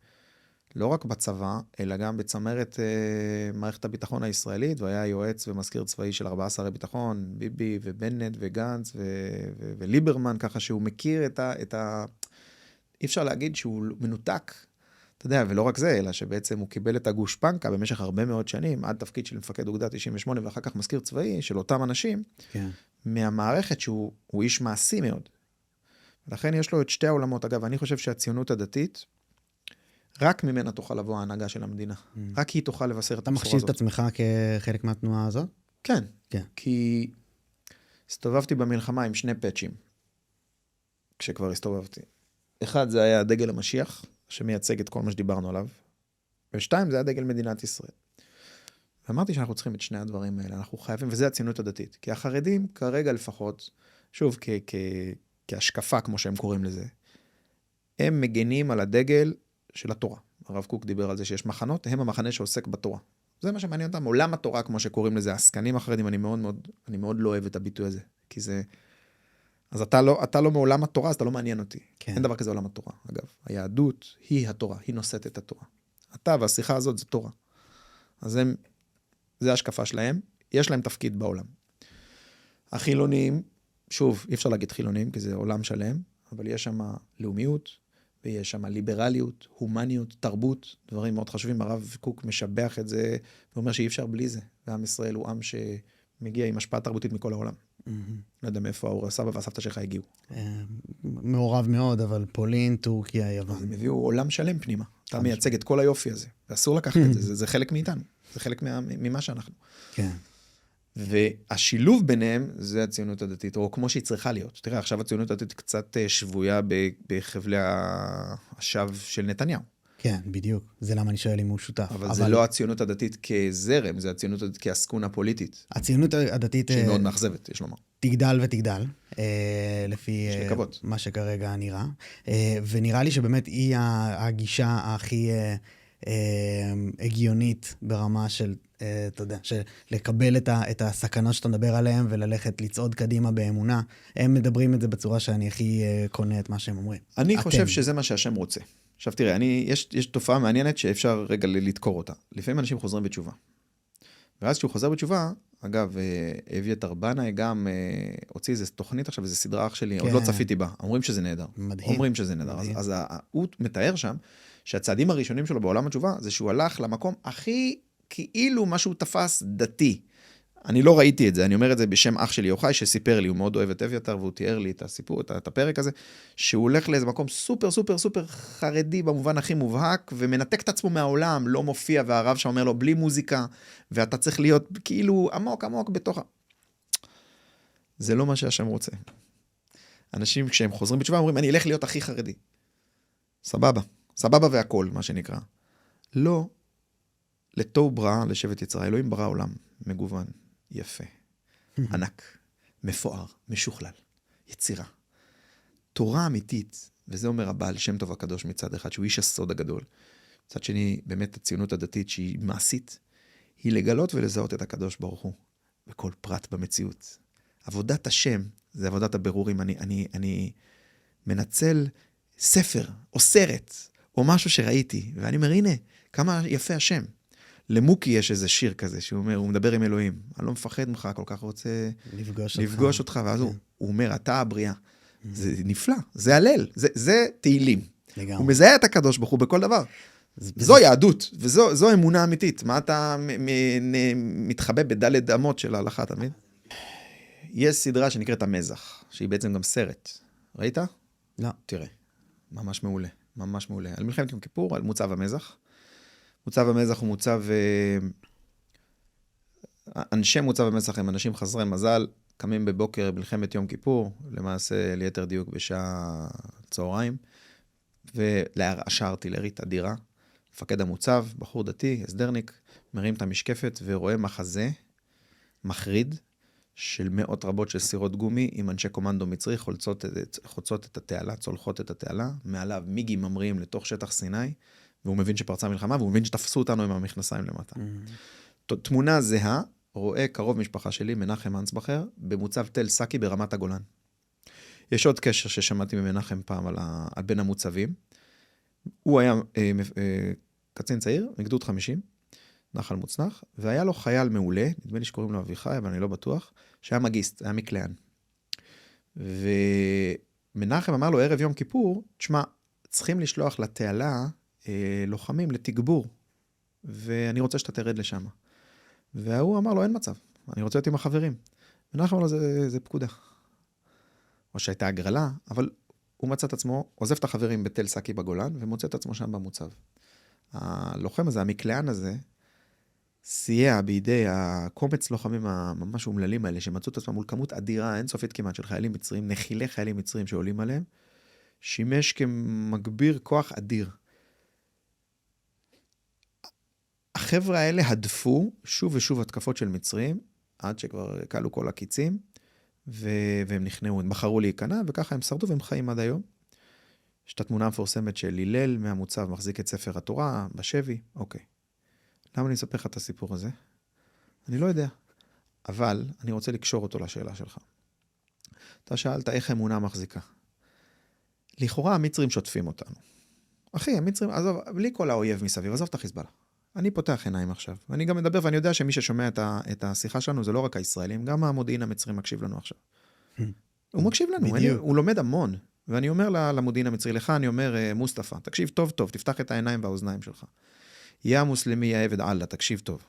לא רק בצבא, אלא גם בצמרת מערכת הביטחון הישראלית, והיה יועץ ומזכיר צבאי של 4 שרי ביטחון, ביבי ובנט וגנץ וליברמן, ככה שהוא מכיר את ה... אי אפשר להגיד שהוא מנותק, אתה יודע, ולא רק זה, אלא שבעצם הוא קיבל את הגושפנקה במשך הרבה מאוד שנים, עד תפקיד של מפקד אוגדה 98, ואחר כך מזכיר צבאי של אותם אנשים, כן. מהמערכת שהוא איש מעשי מאוד. ולכן יש לו את שתי העולמות. אגב, אני חושב שהציונות הדתית, רק ממנה תוכל לבוא ההנהגה של המדינה. רק היא תוכל לבשר את הבשורה הזאת. אתה מחשיב את עצמך כחלק מהתנועה הזאת? כן. כן. כי הסתובבתי במלחמה עם 2 פאצ'ים, כשכבר הסתובבתי. אחד זה היה דגל המשיח, שמייצג את כל מה שדיברנו עליו, ו2 זה היה דגל מדינת ישראל. ואמרתי שאנחנו צריכים את שני הדברים האלה, אנחנו חייבים, וזה הציונות הדתית. כי החרדים כרגע לפחות, שוב, כהשקפה, כמו שהם קוראים לזה, הם מגנים על הדגל של התורה. הרב קוק דיבר על זה שיש מחנות, הם המחנה שעוסק בתורה. זה מה שמעניין אותם, עולם התורה, כמו שקוראים לזה, העסקנים החרדים, אני מאוד לא אוהב את הביטוי הזה, כי זה... אז אתה לא מעולם התורה, אז אתה לא מעניין אותי. כן. אין דבר כזה עולם התורה, אגב. היהדות היא התורה, היא נושאת את התורה. אתה והשיחה הזאת זה תורה. אז זה ההשקפה שלהם, יש להם תפקיד בעולם. החילונים, שוב, אי אפשר להגיד חילונים, כי זה עולם שלם, אבל יש שם לאומיות, ויש שם ליברליות, הומניות, תרבות, דברים מאוד חשובים. הרב קוק משבח את זה, ואומר שאי אפשר בלי זה. ועם ישראל הוא עם שמגיע עם השפעה תרבותית מכל העולם. לא יודע מאיפה הסבא והסבתא שלך הגיעו. מעורב מאוד, אבל פולין, טורקיה, יוון. הם הביאו עולם שלם פנימה. אתה מייצג את כל היופי הזה. ואסור לקחת את זה, זה חלק מאיתנו. זה חלק ממה שאנחנו. כן. והשילוב ביניהם זה הציונות הדתית, או כמו שהיא צריכה להיות. תראה, עכשיו הציונות הדתית קצת שבויה בחבלי השווא של נתניהו. כן, בדיוק. זה למה אני שואל אם הוא שותף. אבל זה לא הציונות הדתית כזרם, זה הציונות הדתית כעסקונה פוליטית. הציונות הדתית... שהיא מאוד מאכזבת, יש לומר. תגדל ותגדל, לפי מה שכרגע נראה. ונראה לי שבאמת היא הגישה הכי הגיונית ברמה של, אתה יודע, של לקבל את הסכנות שאתה מדבר עליהן וללכת לצעוד קדימה באמונה. הם מדברים את זה בצורה שאני הכי קונה את מה שהם אומרים. אני חושב שזה מה שהשם רוצה. עכשיו תראה, יש תופעה מעניינת שאפשר רגע לדקור אותה. לפעמים אנשים חוזרים בתשובה. ואז כשהוא חוזר בתשובה, אגב, אביתר בנאי גם הוציא איזו תוכנית עכשיו, איזו סדרה אח שלי, עוד לא צפיתי בה. אומרים שזה נהדר. מדהים. אומרים שזה נהדר. אז הוא מתאר שם, שהצעדים הראשונים שלו בעולם התשובה, זה שהוא הלך למקום הכי כאילו משהו תפס דתי. אני לא ראיתי את זה, אני אומר את זה בשם אח שלי יוחאי, שסיפר לי, הוא מאוד אוהב את אביתר, והוא תיאר לי את הסיפור, את הפרק הזה, שהוא הולך לאיזה מקום סופר סופר סופר חרדי, במובן הכי מובהק, ומנתק את עצמו מהעולם, לא מופיע, והרב שאומר לו, בלי מוזיקה, ואתה צריך להיות כאילו עמוק עמוק בתוך... זה לא מה שהשם רוצה. אנשים כשהם חוזרים בתשובה, אומרים, אני אלך להיות הכי חרדי. סבבה. סבבה והכל, מה שנקרא. לא, לתוהו ברא לשבט יצרה, אלוהים ברא עולם מגוון, יפה, ענק, מפואר, משוכלל, יצירה. תורה אמיתית, וזה אומר הבעל שם טוב הקדוש מצד אחד, שהוא איש הסוד הגדול. מצד שני, באמת הציונות הדתית שהיא מעשית, היא לגלות ולזהות את הקדוש ברוך הוא, בכל פרט במציאות. עבודת השם, זה עבודת הבירורים. אני מנצל ספר, או סרט, או משהו שראיתי, ואני אומר, הנה, כמה יפה השם. למוקי יש איזה שיר כזה, שהוא אומר, הוא מדבר עם אלוהים, אני לא מפחד ממך, כל כך רוצה לפגוש אותך, ואז הוא אומר, אתה הבריאה. זה נפלא, זה הלל, זה תהילים. הוא מזהה את הקדוש ברוך הוא בכל דבר. זו יהדות, וזו אמונה אמיתית. מה אתה מתחבא בדלת אמות של ההלכה, תמיד? יש סדרה שנקראת המזח, שהיא בעצם גם סרט. ראית? לא. תראה, ממש מעולה. ממש מעולה. על מלחמת יום כיפור, על מוצב המזח. מוצב המזח הוא מוצב... אנשי מוצב המזח הם אנשים חסרי מזל, קמים בבוקר מלחמת יום כיפור, למעשה ליתר דיוק בשעה צהריים, ולהרעשה ארטילרית אדירה. מפקד המוצב, בחור דתי, הסדרניק, מרים את המשקפת ורואה מחזה מחריד של מאות רבות של סירות גומי עם אנשי קומנדו מצרי חוצות את התעלה, צולחות את התעלה, מעליו מיגים ממריאים לתוך שטח סיני, והוא מבין שפרצה מלחמה, והוא מבין שתפסו אותנו עם המכנסיים למטה. תמונה זהה, רואה קרוב משפחה שלי, מנחם אנסבכר, במוצב תל סאקי ברמת הגולן. יש עוד קשר ששמעתי ממנחם פעם על בין המוצבים. הוא היה קצין צעיר, מגדוד 50, נחל מוצנח, והיה לו חייל מעולה, נדמה לי שקוראים לו אביחי, אבל אני לא בטוח, שהיה מגיסט, היה מקלען. ומנחם אמר לו ערב יום כיפור, תשמע, צריכים לשלוח לתעלה לוחמים לתגבור, ואני רוצה שאתה תרד לשם. והוא אמר לו, אין מצב, אני רוצה להיות עם החברים. מנחם אמר לו, זה פקודה. או שהייתה הגרלה, אבל הוא מצא את עצמו, עוזב את החברים בתל סאקי בגולן, ומוצא את עצמו שם במוצב. הלוחם הזה, המקלען הזה, סייע בידי הקומץ לוחמים הממש אומללים האלה, שמצאו את עצמם מול כמות אדירה, אינסופית כמעט של חיילים מצרים, נחילי חיילים מצרים שעולים עליהם, שימש כמגביר כוח אדיר. החבר'ה האלה הדפו שוב ושוב התקפות של מצרים, עד שכבר קלו כל הקיצים, והם נכנעו, הם בחרו להיכנע, וככה הם שרדו והם חיים עד היום. יש את התמונה המפורסמת של לילל מהמוצב, מחזיק את ספר התורה, בשבי, אוקיי. למה אני אספר לך את הסיפור הזה? אני לא יודע, אבל אני רוצה לקשור אותו לשאלה שלך. אתה שאלת איך אמונה מחזיקה. לכאורה המצרים שוטפים אותנו. אחי, המצרים, עזוב, בלי כל האויב מסביב, עזוב את החיזבאללה. אני פותח עיניים עכשיו, ואני גם מדבר, ואני יודע שמי ששומע את השיחה שלנו, זה לא רק הישראלים, גם המודיעין המצרי מקשיב לנו עכשיו. הוא מקשיב לנו, הוא לומד המון, ואני אומר למודיעין המצרי, לך אני אומר, מוסטפא, תקשיב טוב טוב, תפתח את העיניים והאוזניים שלך. יא מוסלמי, יא עבד אללה, תקשיב טוב.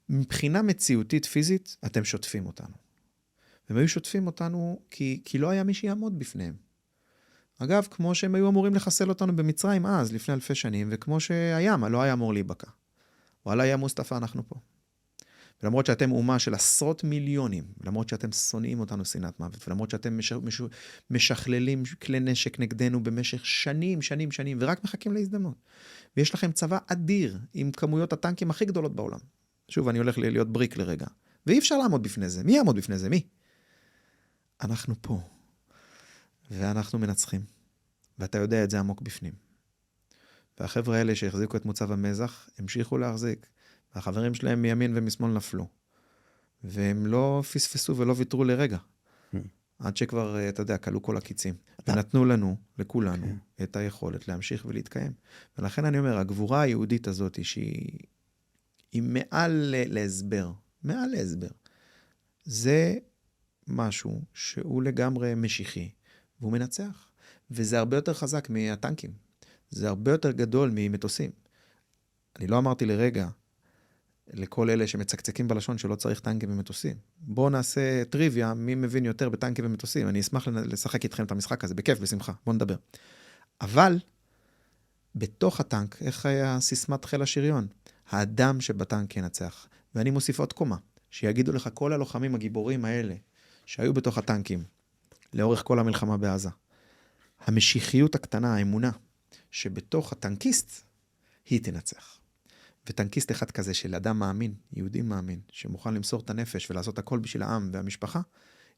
מבחינה מציאותית פיזית, אתם שוטפים אותנו. והם היו שוטפים אותנו כי לא היה מי שיעמוד בפניהם. אגב, כמו שהם היו אמורים לחסל אותנו במצרים אז, לפני אלפי שנים, וכמו שהים לא היה אמור להיבקע. וואלה, יא מוסטפא, אנחנו פה. ולמרות שאתם אומה של עשרות מיליונים, ולמרות שאתם שונאים אותנו שנאת מוות, ולמרות שאתם משכללים כלי נשק נגדנו במשך שנים, ורק מחכים להזדמנות. ויש לכם צבא אדיר, עם כמויות הטנקים הכי גדולות בעולם. שוב, אני הולך להיות בריק לרגע. ואי אפשר לעמוד בפני זה. מי יעמוד בפני זה? מי? אנחנו פה. ואנחנו מנצחים. ואתה יודע את זה עמוק בפנים. והחבר'ה האלה שהחזיקו את מוצב המזח, המשיכו להחזיק. והחברים שלהם מימין ומשמאל נפלו. והם לא פספסו ולא ויתרו לרגע. עד שכבר, אתה יודע, קלו כל הקיצים. ונתנו לנו, לכולנו, את היכולת להמשיך ולהתקיים. ולכן אני אומר, הגבורה היהודית הזאת, שהיא מעל להסבר, זה משהו שהוא לגמרי משיחי, והוא מנצח. וזה הרבה יותר חזק מהטנקים. זה הרבה יותר גדול ממטוסים. אני לא אמרתי לרגע, לכל אלה שמצקצקים בלשון שלא צריך טנקים ומטוסים. בואו נעשה טריוויה, מי מבין יותר בטנקים ומטוסים. אני אשמח לשחק איתכם את המשחק הזה, בכיף, בשמחה. בואו נדבר. אבל, בתוך הטנק, איך היה סיסמת חיל השריון? האדם שבטנק ינצח. ואני מוסיף עוד קומה, שיגידו לך כל הלוחמים הגיבורים האלה, שהיו בתוך הטנקים, לאורך כל המלחמה בעזה. המשיחיות הקטנה, האמונה, שבתוך הטנקיסט, היא תנצח. וטנקיסט אחד כזה של אדם מאמין, יהודי מאמין, שמוכן למסור את הנפש ולעשות הכל בשביל העם והמשפחה,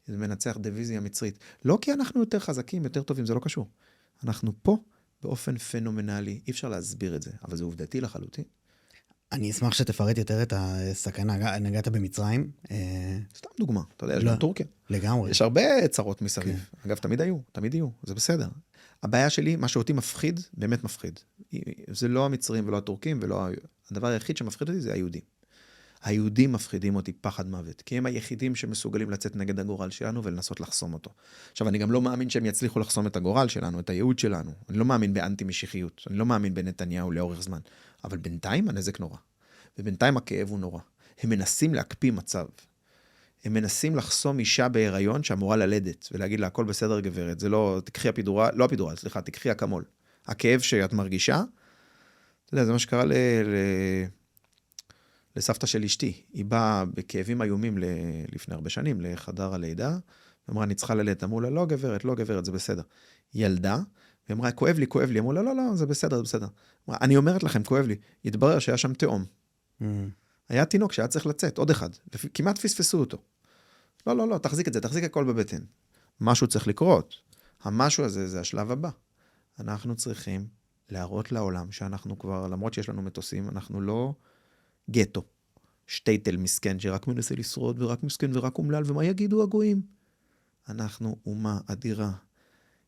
זה מנצח דיוויזיה מצרית. לא כי אנחנו יותר חזקים, יותר טובים, זה לא קשור. אנחנו פה באופן פנומנלי, אי אפשר להסביר את זה, אבל זה עובדתי לחלוטין. אני אשמח שתפרט יותר את הסכנה, נגעת במצרים. סתם דוגמה, אתה יודע, יש גם טורקיה. לגמרי. יש הרבה צרות מסביב. אגב, תמיד יהיו, זה בסדר. הבעיה שלי, מה שאותי מפחיד, באמת מפחיד. זה לא המצרים ולא הטורקים, הדבר היחיד שמפחיד אותי זה היהודים. היהודים מפחידים אותי פחד מוות, כי הם היחידים שמסוגלים לצאת נגד הגורל שלנו ולנסות לחסום אותו. עכשיו, אני גם לא מאמין שהם יצליחו לחסום את הגורל שלנו, את הייעוד שלנו. אני לא מאמין באנטי-משיחיות, אני לא מאמין בנתניהו לאורך זמן. אבל בינתיים הנזק נורא. ובינתיים הכאב הוא נורא. הם מנסים להקפיא מצב. הם מנסים לחסום אישה בהיריון שאמורה ללדת, ולהגיד לה, הכל בסדר גברת, זה לא, תקחי הפידורה, לא הפידורה, סליחה, תקחי אקמול. הכאב שאת מרגישה, אתה יודע, זה מה שקרה לסבתא של אשתי. היא באה בכאבים איומים לפני הרבה שנים, לחדר הלידה, ואמרה, אני צריכה ללדת. אמרו לה, לא גברת, זה בסדר. ילדה, ואמרה, כואב לי. אמרו לה, לא, זה בסדר. אמרה, אני אומרת לכם, כואב לי. התברר שהיה שם תאום. היה תינוק שהיה צריך לצאת, עוד אחד, וכמעט פספסו אותו. לא, תחזיק את זה, תחזיק הכל בבטן. משהו צריך לקרות. המשהו הזה, זה השלב הבא. אנחנו צריכים להראות לעולם שאנחנו כבר, למרות שיש לנו מטוסים, אנחנו לא גטו, שטייטל מסכן, שרק מנסה לשרוד, ורק מסכן, ורק אומלל, ומה יגידו הגויים? אנחנו אומה אדירה,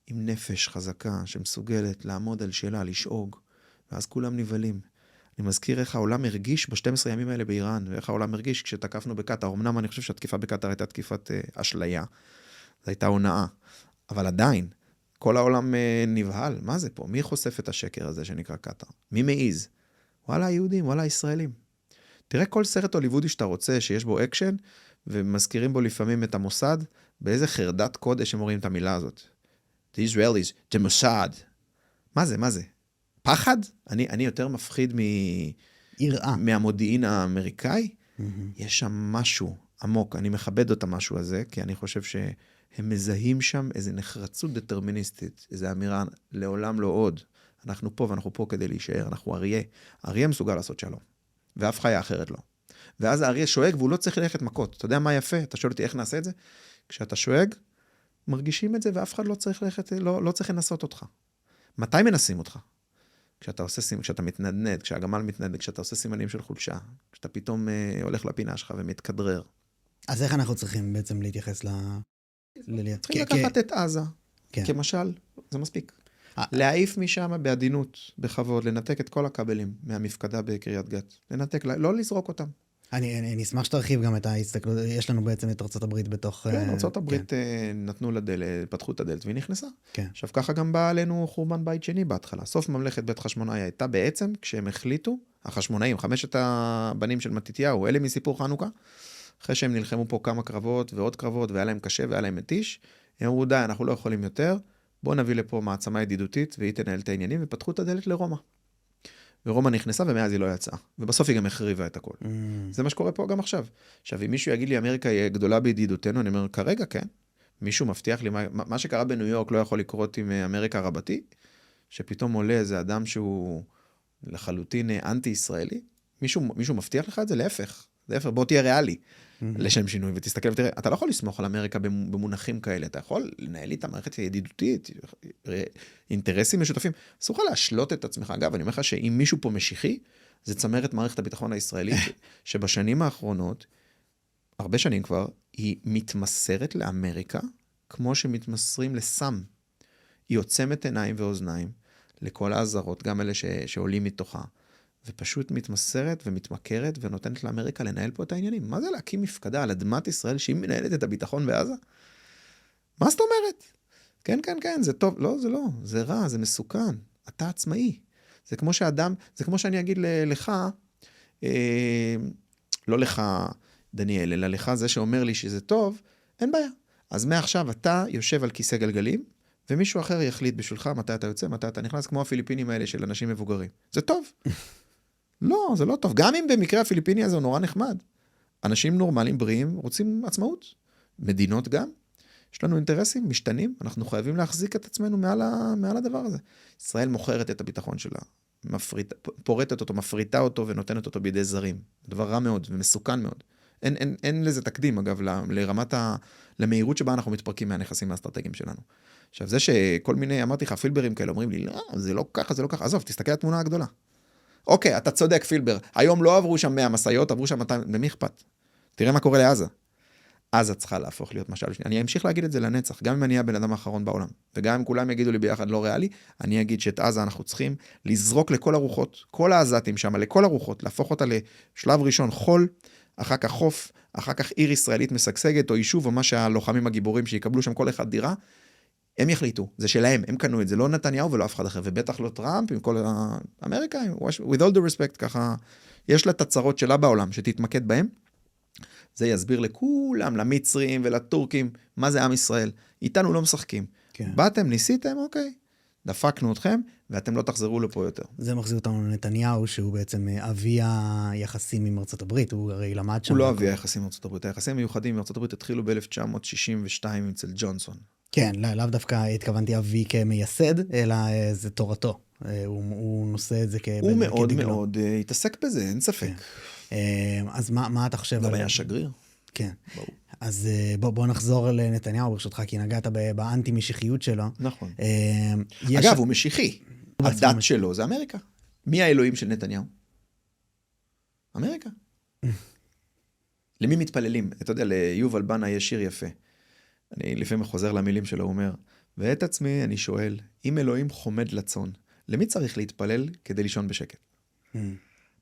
עם נפש חזקה, שמסוגלת לעמוד על שאלה, לשאוג, ואז כולם נבלים. אני מזכיר איך העולם הרגיש ב-12 ימים האלה באיראן, ואיך העולם הרגיש כשתקפנו בקטר. אמנם אני חושב שהתקיפה בקטר הייתה תקיפת אשליה, זו הייתה הונאה, אבל עדיין, כל העולם נבהל. מה זה פה? מי חושף את השקר הזה שנקרא קטר? מי מעיז? וואלה היהודים, וואלה הישראלים. תראה כל סרט הוליוודי שאתה רוצה, שיש בו אקשן, ומזכירים בו לפעמים את המוסד, באיזה חרדת קודש הם אומרים את המילה הזאת. The Israelis, the Mossad. מה זה? פחד? אני יותר מפחיד מהמודיעין האמריקאי. יש שם משהו עמוק, אני מכבד את המשהו הזה, כי אני חושב שהם מזהים שם איזו נחרצות דטרמיניסטית, איזו אמירה לעולם לא עוד. אנחנו פה ואנחנו פה כדי להישאר, אנחנו אריה. אריה מסוגל לעשות שלום, ואף חיה אחרת לא. ואז האריה שואג והוא לא צריך ללכת מכות. אתה יודע מה יפה? אתה שואל אותי איך נעשה את זה? כשאתה שואג, מרגישים את זה ואף אחד לא צריך ללכת, לא צריך לנסות אותך. מתי מנסים אותך? כשאתה מתנדנד, כשהגמל מתנדנד, כשאתה עושה סימנים של חולשה, כשאתה פתאום הולך לפינה שלך ומתכדרר. אז איך אנחנו צריכים בעצם להתייחס צריכים לקחת את עזה, כמשל, זה מספיק. להעיף משם בעדינות, בכבוד, לנתק את כל הכבלים מהמפקדה בקריית גת. לנתק, לא לזרוק אותם. אני אשמח שתרחיב גם את ההסתכלות, יש לנו בעצם את ארצות הברית בתוך... כן, ארצות הברית נתנו לדלת, פתחו את הדלת והיא נכנסה. עכשיו ככה גם בא עלינו חורבן בית שני בהתחלה. סוף ממלכת בית חשמונאי הייתה בעצם, כשהם החליטו, החשמונאים, 5 הבנים של מתתיהו, אלה מסיפור חנוכה, אחרי שהם נלחמו פה כמה קרבות ועוד קרבות, והיה להם קשה והיה להם מתיש, הם אמרו, די, אנחנו לא יכולים יותר, בואו נביא לפה מעצמה ידידותית, והיא תנהל את העניינים, ופתחו את הדלת לרומא. ורומא נכנסה, ומאז היא לא יצאה. ובסוף היא גם החריבה את הכל. זה מה שקורה פה גם עכשיו. עכשיו, אם מישהו יגיד לי, אמריקה היא גדולה בידידותנו, אני אומר, כרגע כן. מישהו מבטיח לי, מה שקרה בניו יורק לא יכול לקרות עם אמריקה רבתי, שפתאום עולה איזה אדם שהוא לחלוטין אנטי-ישראלי. מישהו מבטיח לך את זה? להפך, בוא תהיה ריאלי. לשם שינוי, ותסתכל ותראה, אתה לא יכול לסמוך על אמריקה במונחים כאלה, אתה יכול לנהל איתה מערכת ידידותית, אינטרסים משותפים, אסור לך להשלות את עצמך. אגב, אני אומר לך שאם מישהו פה משיחי, זה צמרת מערכת הביטחון הישראלית, שבשנים האחרונות, הרבה שנים כבר, היא מתמסרת לאמריקה, כמו שמתמסרים לסם. היא עוצמת עיניים ואוזניים, לכל העזרות, גם אלה שעולים מתוכה, ופשוט מתמסרת ומתמכרת ונותנת לאמריקה לנהל פה את העניינים. מה זה להקים מפקדה על אדמת ישראל שהיא מנהלת את הביטחון בעזה? מה זאת אומרת? כן, זה טוב. לא, זה לא. זה רע, זה מסוכן. אתה עצמאי. זה כמו שאדם, זה כמו שאני אגיד לך, לא לך, דניאל, אלא לך זה שאומר לי שזה טוב, אין בעיה. אז מעכשיו אתה יושב על כיסא גלגלים, ומישהו אחר יחליט בשבילך מתי אתה יוצא, מתי אתה נכנס, כמו הפיליפינים האלה של אנשים מבוגרים. זה טוב. לא, זה לא טוב. גם אם במקרה הפיליפיני הזה הוא נורא נחמד. אנשים נורמליים, בריאים, רוצים עצמאות. מדינות גם. יש לנו אינטרסים, משתנים. אנחנו חייבים להחזיק את עצמנו מעל הדבר הזה. ישראל מוכרת את הביטחון שלה. פורטת אותו, מפריטה אותו ונותנת אותו בידי זרים. דבר רע מאוד ומסוכן מאוד. אין לזה תקדים, אגב, למהירות שבה אנחנו מתפרקים מהנכסים האסטרטגיים שלנו. עכשיו, זה שכל מיני, אמרתי לך, פילברים כאלה אומרים לי, לא, זה לא ככה, זה לא ככה. עזוב, תסתכל על התמונה הגדולה. אוקיי, אתה צודק, פילבר. היום לא עברו שם 100 מסעיות, עברו שם 200, למי אכפת? תראה מה קורה לעזה. עזה צריכה להפוך להיות משל. אני אמשיך להגיד את זה לנצח, גם אם אני הבן אדם האחרון בעולם. וגם אם כולם יגידו לי ביחד לא ריאלי, אני אגיד שאת עזה אנחנו צריכים לזרוק לכל הרוחות, כל העזתים שם, לכל הרוחות, להפוך אותה לשלב ראשון חול, אחר כך חוף, אחר כך עיר ישראלית משגשגת, או יישוב, או מה שהלוחמים הגיבורים שיקבלו שם כל אחד דירה, הם יחליטו, זה שלהם, הם קנו את זה, לא נתניהו ולא אף אחד אחר, ובטח לא טראמפ, עם כל האמריקאים, with all the respect, ככה, יש לה את הצרות שלה בעולם, שתתמקד בהם, זה יסביר לכולם, למצרים ולטורקים, מה זה עם ישראל, איתנו לא משחקים, כן. באתם, ניסיתם, אוקיי, דפקנו אתכם, ואתם לא תחזרו לפה יותר. זה מחזיר אותנו לנתניהו, שהוא בעצם אבי היחסים עם ארצות הברית, הוא הרי למד שם. הוא לא אבי היחסים עם ארצות הברית, היחסים המיוחדים עם ארצות הברית התחילו ב-1962 אצל ג'ונסון. כן, לאו דווקא התכוונתי אבי כמייסד, אלא זה תורתו. הוא נושא את זה כדגלו. הוא מאוד מאוד התעסק בזה, אין ספק. אז מה אתה חושב? גם היה שגריר. כן. אז בוא נחזור לנתניהו ברשותך, כי נגעת באנטי-משיחיות שלו. נכון. אגב, הוא משיחי. הדת שלו זה אמריקה. מי האלוהים של נתניהו? אמריקה. למי מתפללים? אתה יודע, ליובל בנה יש שיר יפה. אני לפעמים חוזר למילים שלו, הוא אומר, ואת עצמי אני שואל, אם אלוהים חומד לצון, למי צריך להתפלל כדי לישון בשקט?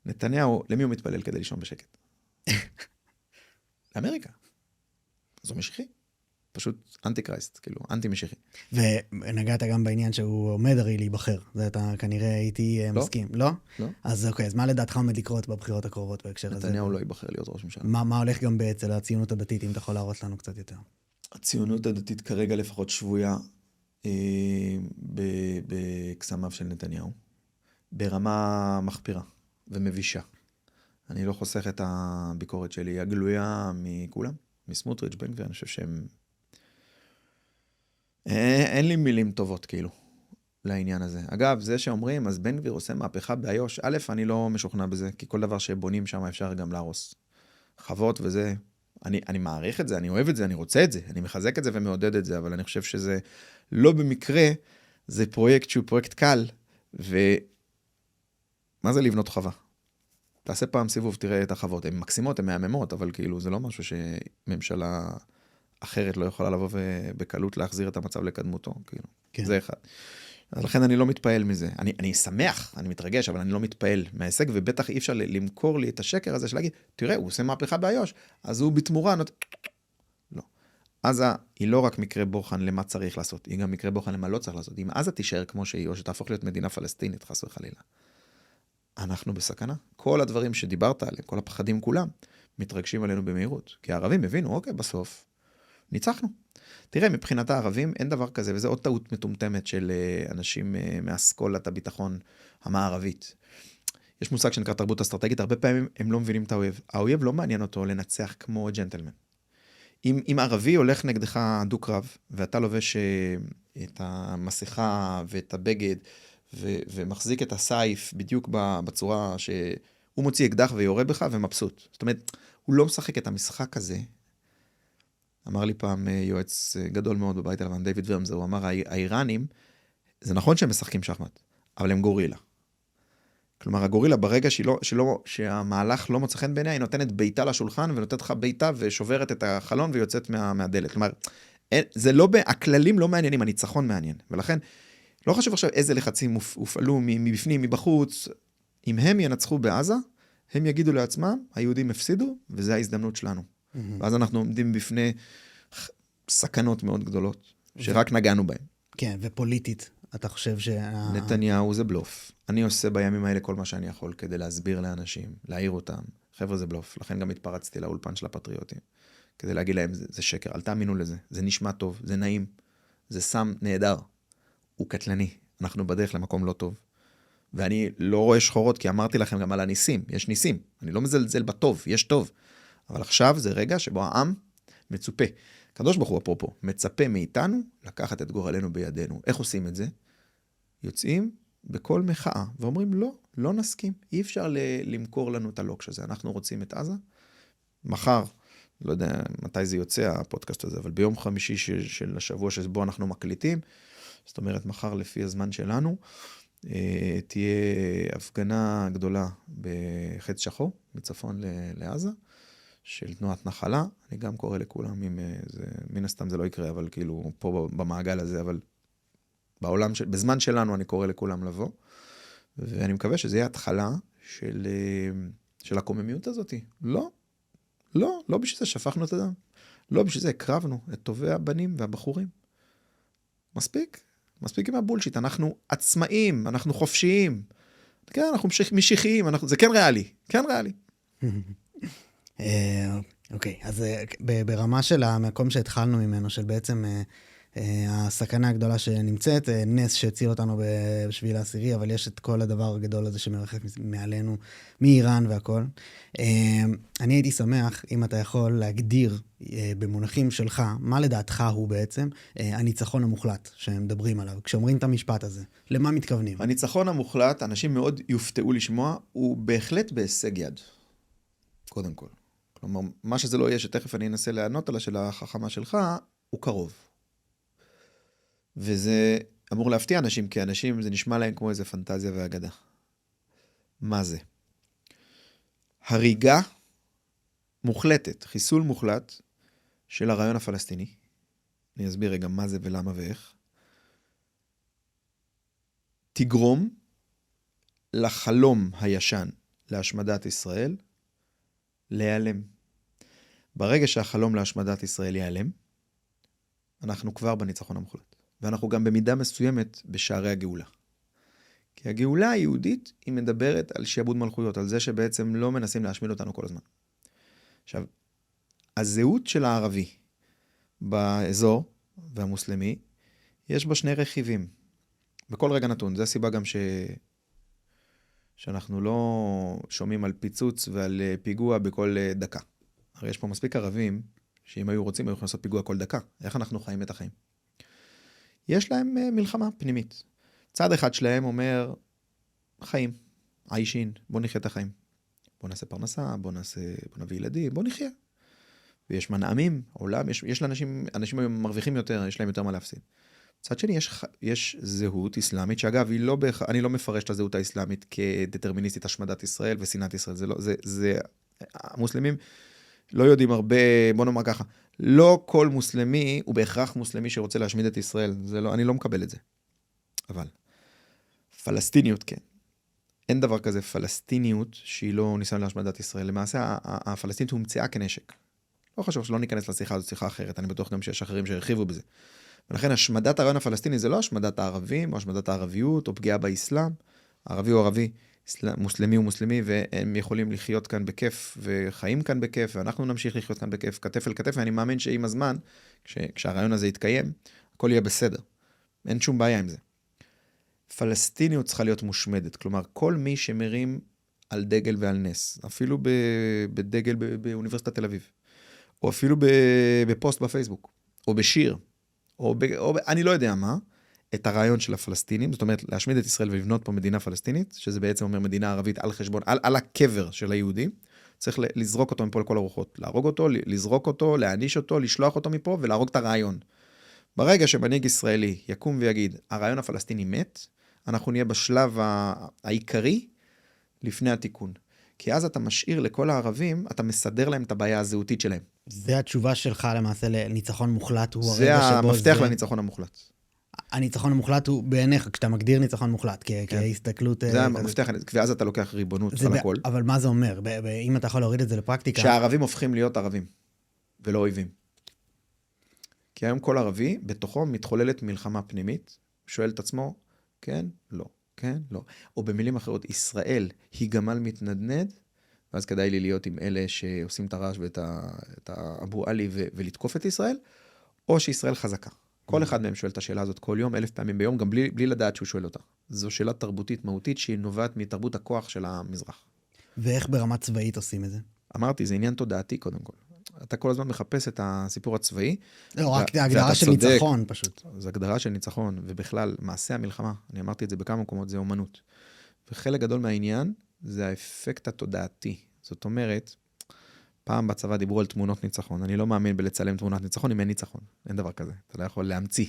נתניהו, למי הוא מתפלל כדי לישון בשקט? לאמריקה. אז הוא משיחי. פשוט אנטי-קרייסט, כאילו, אנטי-משיחי. ונגעת גם בעניין שהוא עומד הרי להיבחר. זה אתה כנראה הייתי מסכים. לא? לא. אז אוקיי, אז מה לדעתך עומד לקרות בבחירות הקרובות בהקשר הזה? נתניהו לא ייבחר להיות ראש ממשלה. מה הולך גם אצל הציונות הדתית, אם אתה יכול להראות לנו קצת יותר? הציונות הדתית כרגע לפחות שבויה בקסמיו של נתניהו, ברמה מחפירה ומבישה. אני לא חוסך את הביקורת שלי, הגלויה מכולם, מסמוטריץ', בן גביר, אני חושב שהם... אין לי מילים טובות כאילו לעניין הזה. אגב, זה שאומרים, אז בן גביר עושה מהפכה באיו"ש, א', אני לא משוכנע בזה, כי כל דבר שבונים שם אפשר גם להרוס. חוות וזה... אני מעריך את זה, אני אוהב את זה, אני רוצה את זה, אני מחזק את זה ומעודד את זה, אבל אני חושב שזה לא במקרה, זה פרויקט שהוא פרויקט קל, מה זה לבנות חווה? תעשה פעם סיבוב, תראה את החוות, הן מקסימות, הן מהממות, אבל כאילו זה לא משהו שממשלה אחרת לא יכולה לבוא ובקלות להחזיר את המצב לקדמותו, כאילו, כן. זה אחד. אז לכן אני לא מתפעל מזה. אני שמח, אני מתרגש, אבל אני לא מתפעל מההישג, ובטח אי אפשר למכור לי את השקר הזה של להגיד, תראה, הוא עושה מהפכה באיו"ש, אז הוא בתמורה, לא. עזה היא לא רק מקרה בוחן למה צריך לעשות, היא גם מקרה בוחן למה לא צריך לעשות. אם עזה תישאר כמו שהיא, או שתהפוך להיות מדינה פלסטינית, חס וחלילה. אנחנו בסכנה. כל הדברים שדיברת עליהם, כל הפחדים כולם, מתרגשים עלינו במהירות. כי הערבים הבינו, אוקיי, בסוף, ניצחנו. תראה, מבחינת הערבים אין דבר כזה, וזה עוד טעות מטומטמת של אנשים מאסכולת הביטחון המערבית. יש מושג שנקרא תרבות אסטרטגית, הרבה פעמים הם לא מבינים את האויב. האויב לא מעניין אותו לנצח כמו ג'נטלמן. אם ערבי הולך נגדך דו-קרב, ואתה לובש את המסכה ואת הבגד, ומחזיק את הסייף בדיוק בצורה שהוא מוציא אקדח ויורה בך ומבסוט. זאת אומרת, הוא לא משחק את המשחק הזה. אמר לי פעם יועץ גדול מאוד בבית הלבן, דיוויד ורמזר, הוא אמר, האיראנים, זה נכון שהם משחקים שחמט, אבל הם גורילה. כלומר, הגורילה ברגע שהמהלך לא מוצא חן בעיניה, היא נותנת ביתה לשולחן, ונותנת לך ביתה ושוברת את החלון ויוצאת מהדלת. כלומר, הכללים לא מעניינים, הניצחון מעניין. ולכן, לא חשוב עכשיו איזה לחצים הופעלו מבפנים, מבחוץ. אם הם ינצחו בעזה, הם יגידו לעצמם, היהודים הפסידו, וזו ההזדמנות שלנו. ואז אנחנו עומדים בפני סכנות מאוד גדולות, שרק נגענו בהן. כן, ופוליטית, אתה חושב נתניהו זה בלוף. אני עושה בימים האלה כל מה שאני יכול, כדי להסביר לאנשים, להעיר אותם. חבר'ה, זה בלוף. לכן גם התפרצתי לאולפן של הפטריוטים, כדי להגיד להם, זה שקר, אל תאמינו לזה. זה נשמע טוב, זה נעים, זה סם נהדר. הוא קטלני, אנחנו בדרך למקום לא טוב. ואני לא רואה שחורות, כי אמרתי לכם גם על הניסים, יש ניסים. אני לא מזלזל בטוב, יש טוב. אבל עכשיו זה רגע שבו העם מצופה. קדוש ברוך הוא אפרופו, מצפה מאיתנו לקחת את גורלנו בידינו. איך עושים את זה? יוצאים בכל מחאה, ואומרים לא, לא נסכים. אי אפשר למכור לנו את הלוקש הזה. אנחנו רוצים את עזה. מחר, לא יודע מתי זה יוצא הפודקאסט הזה, אבל ביום חמישי של השבוע שבו אנחנו מקליטים, זאת אומרת מחר לפי הזמן שלנו, תהיה הפגנה גדולה בחץ שחור, מצפון לעזה, של תנועת נחלה. אני גם קורא לכולם, מן הסתם זה לא יקרה, אבל כאילו פה במעגל הזה, אבל בעולם, בזמן שלנו אני קורא לכולם לבוא, ואני מקווה שזה יהיה התחלה של הקוממיות הזאת. לא בשביל זה שפכנו את הדם. לא בשביל זה הקרבנו את טובי הבנים והבחורים. מספיק עם הבולשיט, אנחנו עצמאים, אנחנו חופשיים. כן, אנחנו משיחיים, זה כן ריאלי. אוקיי, אז ברמה של המקום שהתחלנו ממנו, של בעצם הסכנה הגדולה שנמצאת, נס שהציל אותנו בשביל העשירי, אבל יש את כל הדבר הגדול הזה שמרחף מעלינו, מאיראן והכל. אני הייתי שמח, אם אתה יכול להגדיר במונחים שלך, מה לדעתך הוא בעצם הניצחון המוחלט שהם מדברים עליו, כשאומרים את המשפט הזה, למה מתכוונים? הניצחון המוחלט, אנשים מאוד יופתעו לשמוע, הוא בהחלט בהישג יד, קודם כל. כלומר, מה שזה לא יהיה, שתכף אני אנסה לענות על השאלה החכמה שלך, הוא קרוב. וזה אמור להפתיע אנשים, כי אנשים זה נשמע להם כמו איזה פנטזיה ואגדה. מה זה? הריגה מוחלטת, חיסול מוחלט של הרעיון הפלסטיני. אני אסביר רגע מה זה ולמה ואיך. תגרום לחלום הישן להשמדת ישראל להיעלם. ברגע שהחלום להשמדת ישראל ייעלם, אנחנו כבר בניצחון המוחלט. ואנחנו גם במידה מסוימת בשערי הגאולה. כי הגאולה היהודית היא מדברת על שיעבוד מלכויות, על זה שבעצם לא מנסים להשמיד אותנו כל הזמן. עכשיו, הזהות של הערבי באזור והמוסלמי, יש בה שני רכיבים. בכל רגע נתון, זה הסיבה גם שאנחנו לא שומעים על פיצוץ ועל פיגוע בכל דקה. הרי יש פה מספיק ערבים, שאם היו רוצים, היו יכולים לעשות פיגוע כל דקה. איך אנחנו חיים את החיים? יש להם מלחמה פנימית. צד אחד שלהם אומר, חיים, עיישין, בוא נחיה את החיים. בוא נעשה פרנסה, בוא נביא ילדים, בוא נחיה. ויש מנעמים, עולם, יש לאנשים, אנשים מרוויחים יותר, יש להם יותר מה להפסיד. צד שני, יש זהות אסלאמית, שאגב, אני לא מפרש את הזהות האסלאמית כדטרמיניסטית השמדת ישראל ושנאת ישראל. המוסלמים לא יודעים הרבה, בוא נאמר ככה, לא כל מוסלמי הוא בהכרח מוסלמי שרוצה להשמיד את ישראל. אני לא מקבל את זה. אבל פלסטיניות כן. אין דבר כזה פלסטיניות שהיא לא ניסיון להשמדת ישראל. למעשה, הפלסטינית הומצאה כנשק. לא חשוב שלא ניכנס לשיחה, זו שיחה אחרת. אני בטוח גם שיש אחרים שהרחיבו בזה. ולכן השמדת הרעיון הפלסטיני זה לא השמדת הערבים, או השמדת הערביות, או פגיעה באסלאם. הערבי הוא ערבי, מוסלמי הוא מוסלמי, והם יכולים לחיות כאן בכיף, וחיים כאן בכיף, ואנחנו נמשיך לחיות כאן בכיף, כתף אל כתף, ואני מאמין שעם הזמן, כשהרעיון הזה יתקיים, הכל יהיה בסדר. אין שום בעיה עם זה. פלסטיניות צריכה להיות מושמדת, כלומר, כל מי שמרים על דגל ועל נס, אפילו בדגל באוניברסיטת תל אביב, או אפילו בפוסט בפייסבוק, או בשיר, אני לא יודע מה, את הרעיון של הפלסטינים, זאת אומרת, להשמיד את ישראל ולבנות פה מדינה פלסטינית, שזה בעצם אומר מדינה ערבית על חשבון, על הקבר של היהודים, צריך לזרוק אותו מפה לכל הרוחות, להרוג אותו, לזרוק אותו, להעניש אותו, לשלוח אותו מפה ולהרוג את הרעיון. ברגע שמנהיג ישראלי יקום ויגיד, הרעיון הפלסטיני מת, אנחנו נהיה בשלב העיקרי לפני התיקון. כי אז אתה משאיר לכל הערבים, אתה מסדר להם את הבעיה הזהותית שלהם. זה התשובה שלך למעשה לניצחון מוחלט. זה המפתח לניצחון המוחלט. הניצחון המוחלט הוא בעיניך, כשאתה מגדיר ניצחון מוחלט, כהסתכלות... זה המפתח, ואז אתה לוקח ריבונות על הכל. אבל מה זה אומר? אם אתה יכול להוריד את זה לפרקטיקה... שהערבים הופכים להיות ערבים, ולא אויבים. כי היום כל ערבי, בתוכו מתחוללת מלחמה פנימית, שואל את עצמו, כן, לא, כן, לא. או במילים אחרות, ישראל היא גמל מתנדנד, ואז כדאי לי להיות עם אלה שעושים את הרעש ואת האבו עלי ולתקוף את ישראל, או שישראל חזקה. כל אחד מהם שואל את השאלה הזאת כל יום, 1000 פעמים ביום, גם בלי לדעת שהוא שואל אותה. זו שאלה תרבותית מהותית שהיא נובעת מתרבות הכוח של המזרח. ואיך ברמה צבאית עושים את זה? אמרתי, זה עניין תודעתי קודם כל. אתה כל הזמן מחפש את הסיפור הצבאי. לא, רק הגדרה של ניצחון פשוט. זו הגדרה של ניצחון, ובכלל, מעשה המלחמה, אני אמרתי את זה בכמה מקומות, זה אומנות. וחלק גדול מהעניין, זה האפקט התודעתי. זאת אומרת, פעם בצבא דיברו על תמונות ניצחון. אני לא מאמין בלצלם תמונת ניצחון אם אין ניצחון. אין דבר כזה. אתה לא יכול להמציא.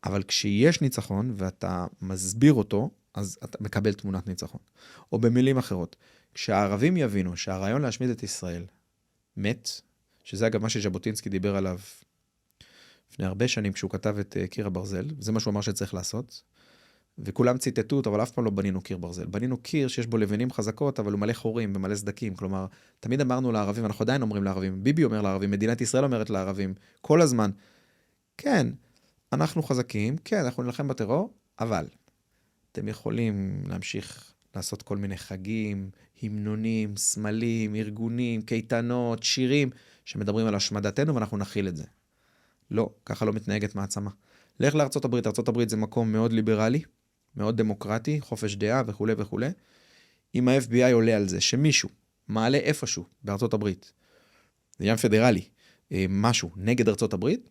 אבל כשיש ניצחון ואתה מסביר אותו, אז אתה מקבל תמונת ניצחון. או במילים אחרות, כשהערבים יבינו שהרעיון להשמיד את ישראל מת, שזה אגב מה שז'בוטינסקי דיבר עליו לפני הרבה שנים כשהוא כתב את קיר הברזל, זה מה שהוא אמר שצריך לעשות, וכולם ציטטו אותו, אבל אף פעם לא בנינו קיר ברזל. בנינו קיר שיש בו לבנים חזקות, אבל הוא מלא חורים ומלא סדקים. כלומר, תמיד אמרנו לערבים, אנחנו עדיין אומרים לערבים, ביבי אומר לערבים, מדינת ישראל אומרת לערבים, כל הזמן, כן, אנחנו חזקים, כן, אנחנו נלחם בטרור, אבל אתם יכולים להמשיך לעשות כל מיני חגים, המנונים, סמלים, ארגונים, קייטנות, שירים, שמדברים על השמדתנו, ואנחנו נכיל את זה. לא, ככה לא מתנהגת מעצמה. לך לארצות הברית, ארצות הברית זה מקום מאוד ליברלי, מאוד דמוקרטי, חופש דעה וכו' וכו'. אם ה-FBI עולה על זה, שמישהו מעלה איפשהו בארצות הברית, זה עניין פדרלי, משהו נגד ארצות הברית,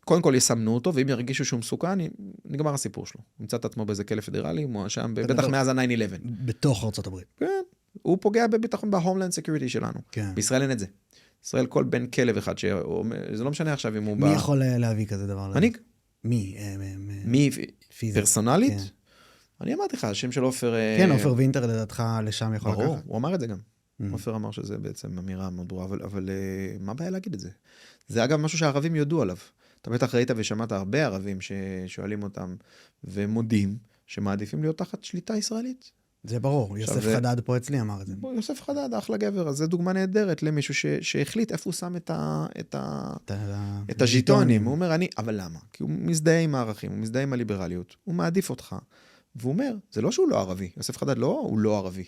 קודם כל יסמנו אותו, ואם ירגישו שהוא מסוכן, נגמר הסיפור שלו. נמצא את עצמו באיזה כלא פדרלי, הוא מואשם, בטח מאז ה-9-11. בתוך ארצות הברית. כן, הוא פוגע בביטחון, בהומלנד סקיוריטי שלנו. כן. בישראל אין את זה. ישראל כל בן כלב אחד, זה לא משנה עכשיו אם הוא מי יכול להביא כזה דבר? מנהיג. מי? מי? פיזית. פרסונלית? כן. אני אמרתי לך, השם של עופר... כן, עופר וינטר לדעתך לשם יכול לקחת. ברור, הוא אמר את זה גם. עופר אמר שזה בעצם אמירה מאוד ברורה, אבל מה הבעיה להגיד את זה? זה אגב משהו שהערבים יודעו עליו. אתה בטח ראית ושמעת הרבה ערבים ששואלים אותם ומודים שמעדיפים להיות תחת שליטה ישראלית. זה ברור, יוסף חדד פה אצלי אמר את זה. יוסף חדד, אחלה גבר, אז זו דוגמה נהדרת למישהו שהחליט איפה הוא שם את הז'יטונים. הוא אומר, אבל למה? כי הוא מזדהה עם הערכים, הוא מזדהה עם הליברליות, הוא מעדיף אותך, והוא אומר, זה לא שהוא לא ערבי, יוסף חדד הוא לא ערבי,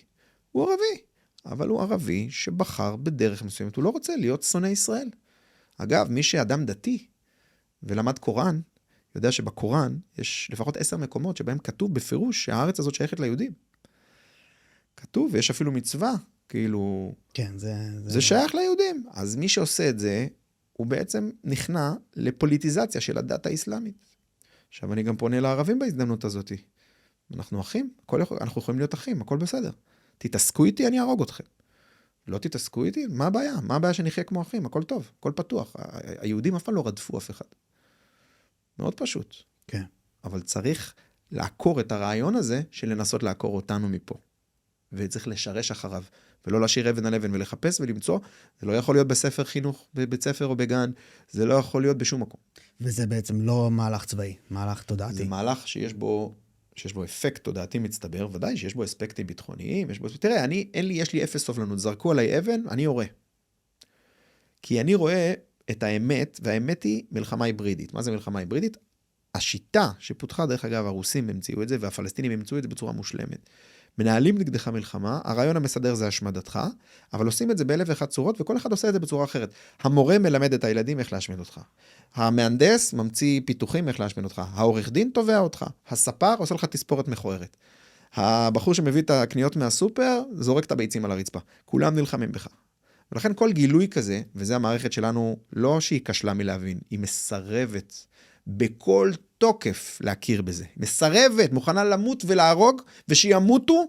הוא ערבי, אבל הוא ערבי שבחר בדרך מסוימת, הוא לא רוצה להיות שונא ישראל. אגב, מי שאדם דתי ולמד קוראן, יודע שבקוראן יש לפחות 10 מקומות שבהם כתוב בפירוש שהארץ הזאת שייכת ליהודים. כתוב, ויש אפילו מצווה, כאילו... כן, זה שייך ליהודים. אז מי שעושה את זה, הוא בעצם נכנע לפוליטיזציה של הדת האסלאמית. עכשיו אני גם פונה לערבים בהזדמנות הזאת. אנחנו אחים, אנחנו יכולים להיות אחים, הכל בסדר. תתעסקו איתי, אני ארוג אתכם. לא תתעסקו איתי, מה הבעיה? מה הבעיה שנחיה כמו אחים? הכל טוב, הכל פתוח. היהודים אף פעם לא רדפו אף אחד. מאוד פשוט. כן. אבל צריך לעקור את הרעיון הזה של לנסות לעקור אותנו מפה. וצריך לשרש אחריו, ולא להשאיר אבן על אבן ולחפש ולמצוא. זה לא יכול להיות בספר חינוך, בבית ספר או בגן, זה לא יכול להיות בשום מקום. וזה בעצם לא מהלך צבאי, מהלך תודעתי. זה מהלך שיש בו אפקט תודעתי מצטבר, ודאי שיש בו אספקטים ביטחוניים, תראה, יש לי אפס סובלנות, זרקו עליי אבן, אני יורה. כי אני רואה את האמת, והאמת היא מלחמה היברידית. מה זה מלחמה היברידית? השיטה שפותחה, דרך אגב, הרוסים המציאו את זה, והפלסטינים המציאו את זה בצורה מושלמת. מנהלים נגדך מלחמה, הרעיון המסדר זה השמדתך, אבל עושים את זה באלף ואחת צורות, וכל אחד עושה את זה בצורה אחרת. המורה מלמד את הילדים איך להשמיד אותך. המהנדס ממציא פיתוחים איך להשמיד אותך. העורך דין תובע אותך. הספר עושה לך תספורת מכוערת. הבחור שמביא את הקניות מהסופר, זורק את הביצים על הרצפה. כולם נלחמים בך. ולכן כל גילוי כזה, וזה המערכת שלנו, לא שהיא כשלה מלהבין, היא מסרבת בכל תוקף להכיר בזה. מסרבת, מוכנה למות ולהרוג, ושימותו,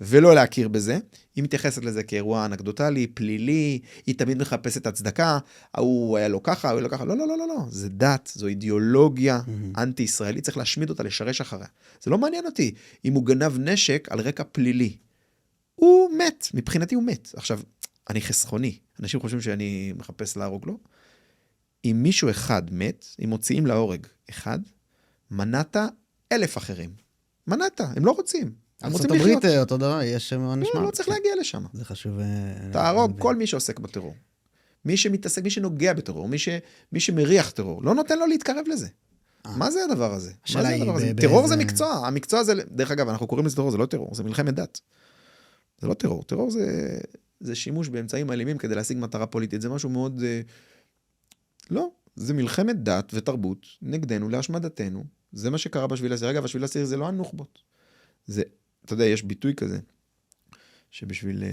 ולא להכיר בזה. היא מתייחסת לזה כאירוע אנקדוטלי, פלילי, היא תמיד מחפשת הצדקה, הוא היה לו ככה, הוא היה לו ככה. לא, לא, לא, לא, לא. זה דת, זו אידיאולוגיה אנטי-ישראלית, צריך להשמיד אותה, לשרש אחריה. זה לא מעניין אותי אם הוא גנב נשק על רקע פלילי. הוא מת, מבחינתי הוא מת. עכשיו, אני חסכוני. אנשים חושבים שאני מחפש להרוג לו. אם מישהו אחד מת, אם מוציאים להורג אחד, מנעת 1,000 אחרים. מנעת, הם לא רוצים. ארצות הברית, אותו דבר, יש עונש מוות. לא צריך להגיע לשם. זה חשוב. תהרוג כל מי שעוסק בטרור. מי שמתעסק, מי שנוגע בטרור, מי שמריח טרור, לא נותן לו להתקרב לזה. מה זה הדבר הזה? טרור זה מקצוע. המקצוע זה, דרך אגב, אנחנו קוראים לזה טרור, זה לא טרור, זה מלחמת דת. זה לא טרור. טרור זה שימוש באמצעים אלימים כדי להשיג מטרה פוליטית. זה משהו מאוד... לא, זה מלחמת דת ותרבות נגדנו, להשמדתנו. זה מה שקרה בשביל הסיר. אגב, בשביל הסיר זה לא הנוח'בות. זה, אתה יודע, יש ביטוי כזה, שבשביל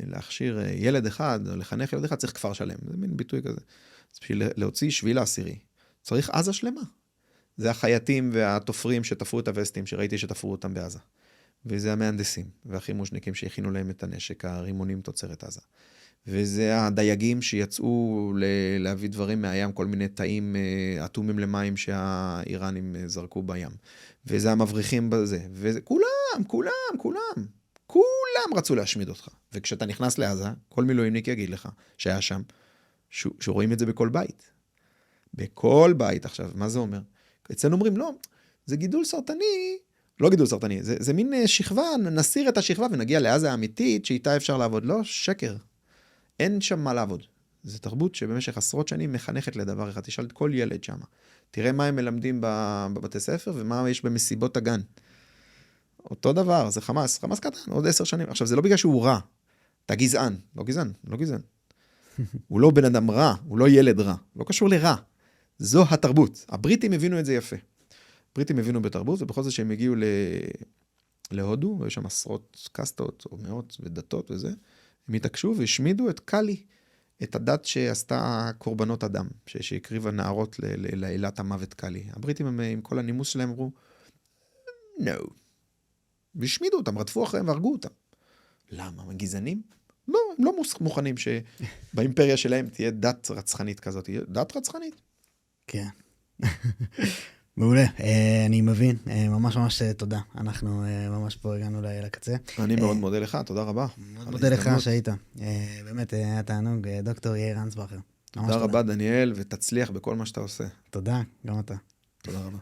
להכשיר ילד אחד, או לחנך ילד אחד, צריך כפר שלם. זה מין ביטוי כזה. אז בשביל להוציא שביל העשירי, צריך עזה שלמה. זה החייטים והתופרים שתפרו את הווסטים, שראיתי שתפרו אותם בעזה. וזה המהנדסים והחימושניקים שהכינו להם את הנשק, הרימונים תוצרת עזה. וזה הדייגים שיצאו להביא דברים מהים, כל מיני תאים אטומים למים שהאיראנים זרקו בים. וזה המבריחים בזה. וזה, כולם רצו להשמיד אותך. וכשאתה נכנס לעזה, כל מילואימניק יגיד לך שהיה שם, שרואים את זה בכל בית. בכל בית. עכשיו, מה זה אומר? אצלנו אומרים, לא, זה גידול סרטני, לא גידול סרטני, זה מין שכבה, נסיר את השכבה ונגיע לעזה האמיתית, שאיתה אפשר לעבוד. לא, שקר. אין שם מה לעבוד. זו תרבות שבמשך עשרות שנים מחנכת לדבר אחד. תשאל את כל ילד שם. תראה מה הם מלמדים בבתי ספר, ומה יש במסיבות הגן. אותו דבר, זה חמאס קטן, עוד 10 שנים. עכשיו, זה לא בגלל שהוא רע. אתה גזען. לא גזען. הוא לא בן אדם רע, הוא לא ילד רע, לא קשור לרע. זו התרבות. הבריטים הבינו את זה יפה. הבריטים הבינו בתרבות, ובכל זאת שהם הגיעו להודו, ויש שם עשרות קסטות או מאות ודתות וזה, הם התעקשו והשמידו את קאלי, את הדת שעשתה קורבנות אדם, שהקריבה נערות לעילת המוות קאלי. הבריטים הם, עם כל הנימוס שלהם אמרו, no. והשמידו אותם, רדפו אחריהם והרגו אותם. למה? הם גזענים? לא, הם לא מוכנים שבאימפריה שלהם תהיה דת רצחנית כזאת. תהיה דת רצחנית. כן. מעולה, אני מבין, ממש ממש תודה. אנחנו ממש פה הגענו לקצה. אני מאוד מודה לך, תודה רבה. מאוד מודה לך שהיית. באמת היה תענוג, דוקטור יאיר אנסבכר. תודה רבה דניאל, ותצליח בכל מה שאתה עושה. תודה, גם אתה. תודה רבה.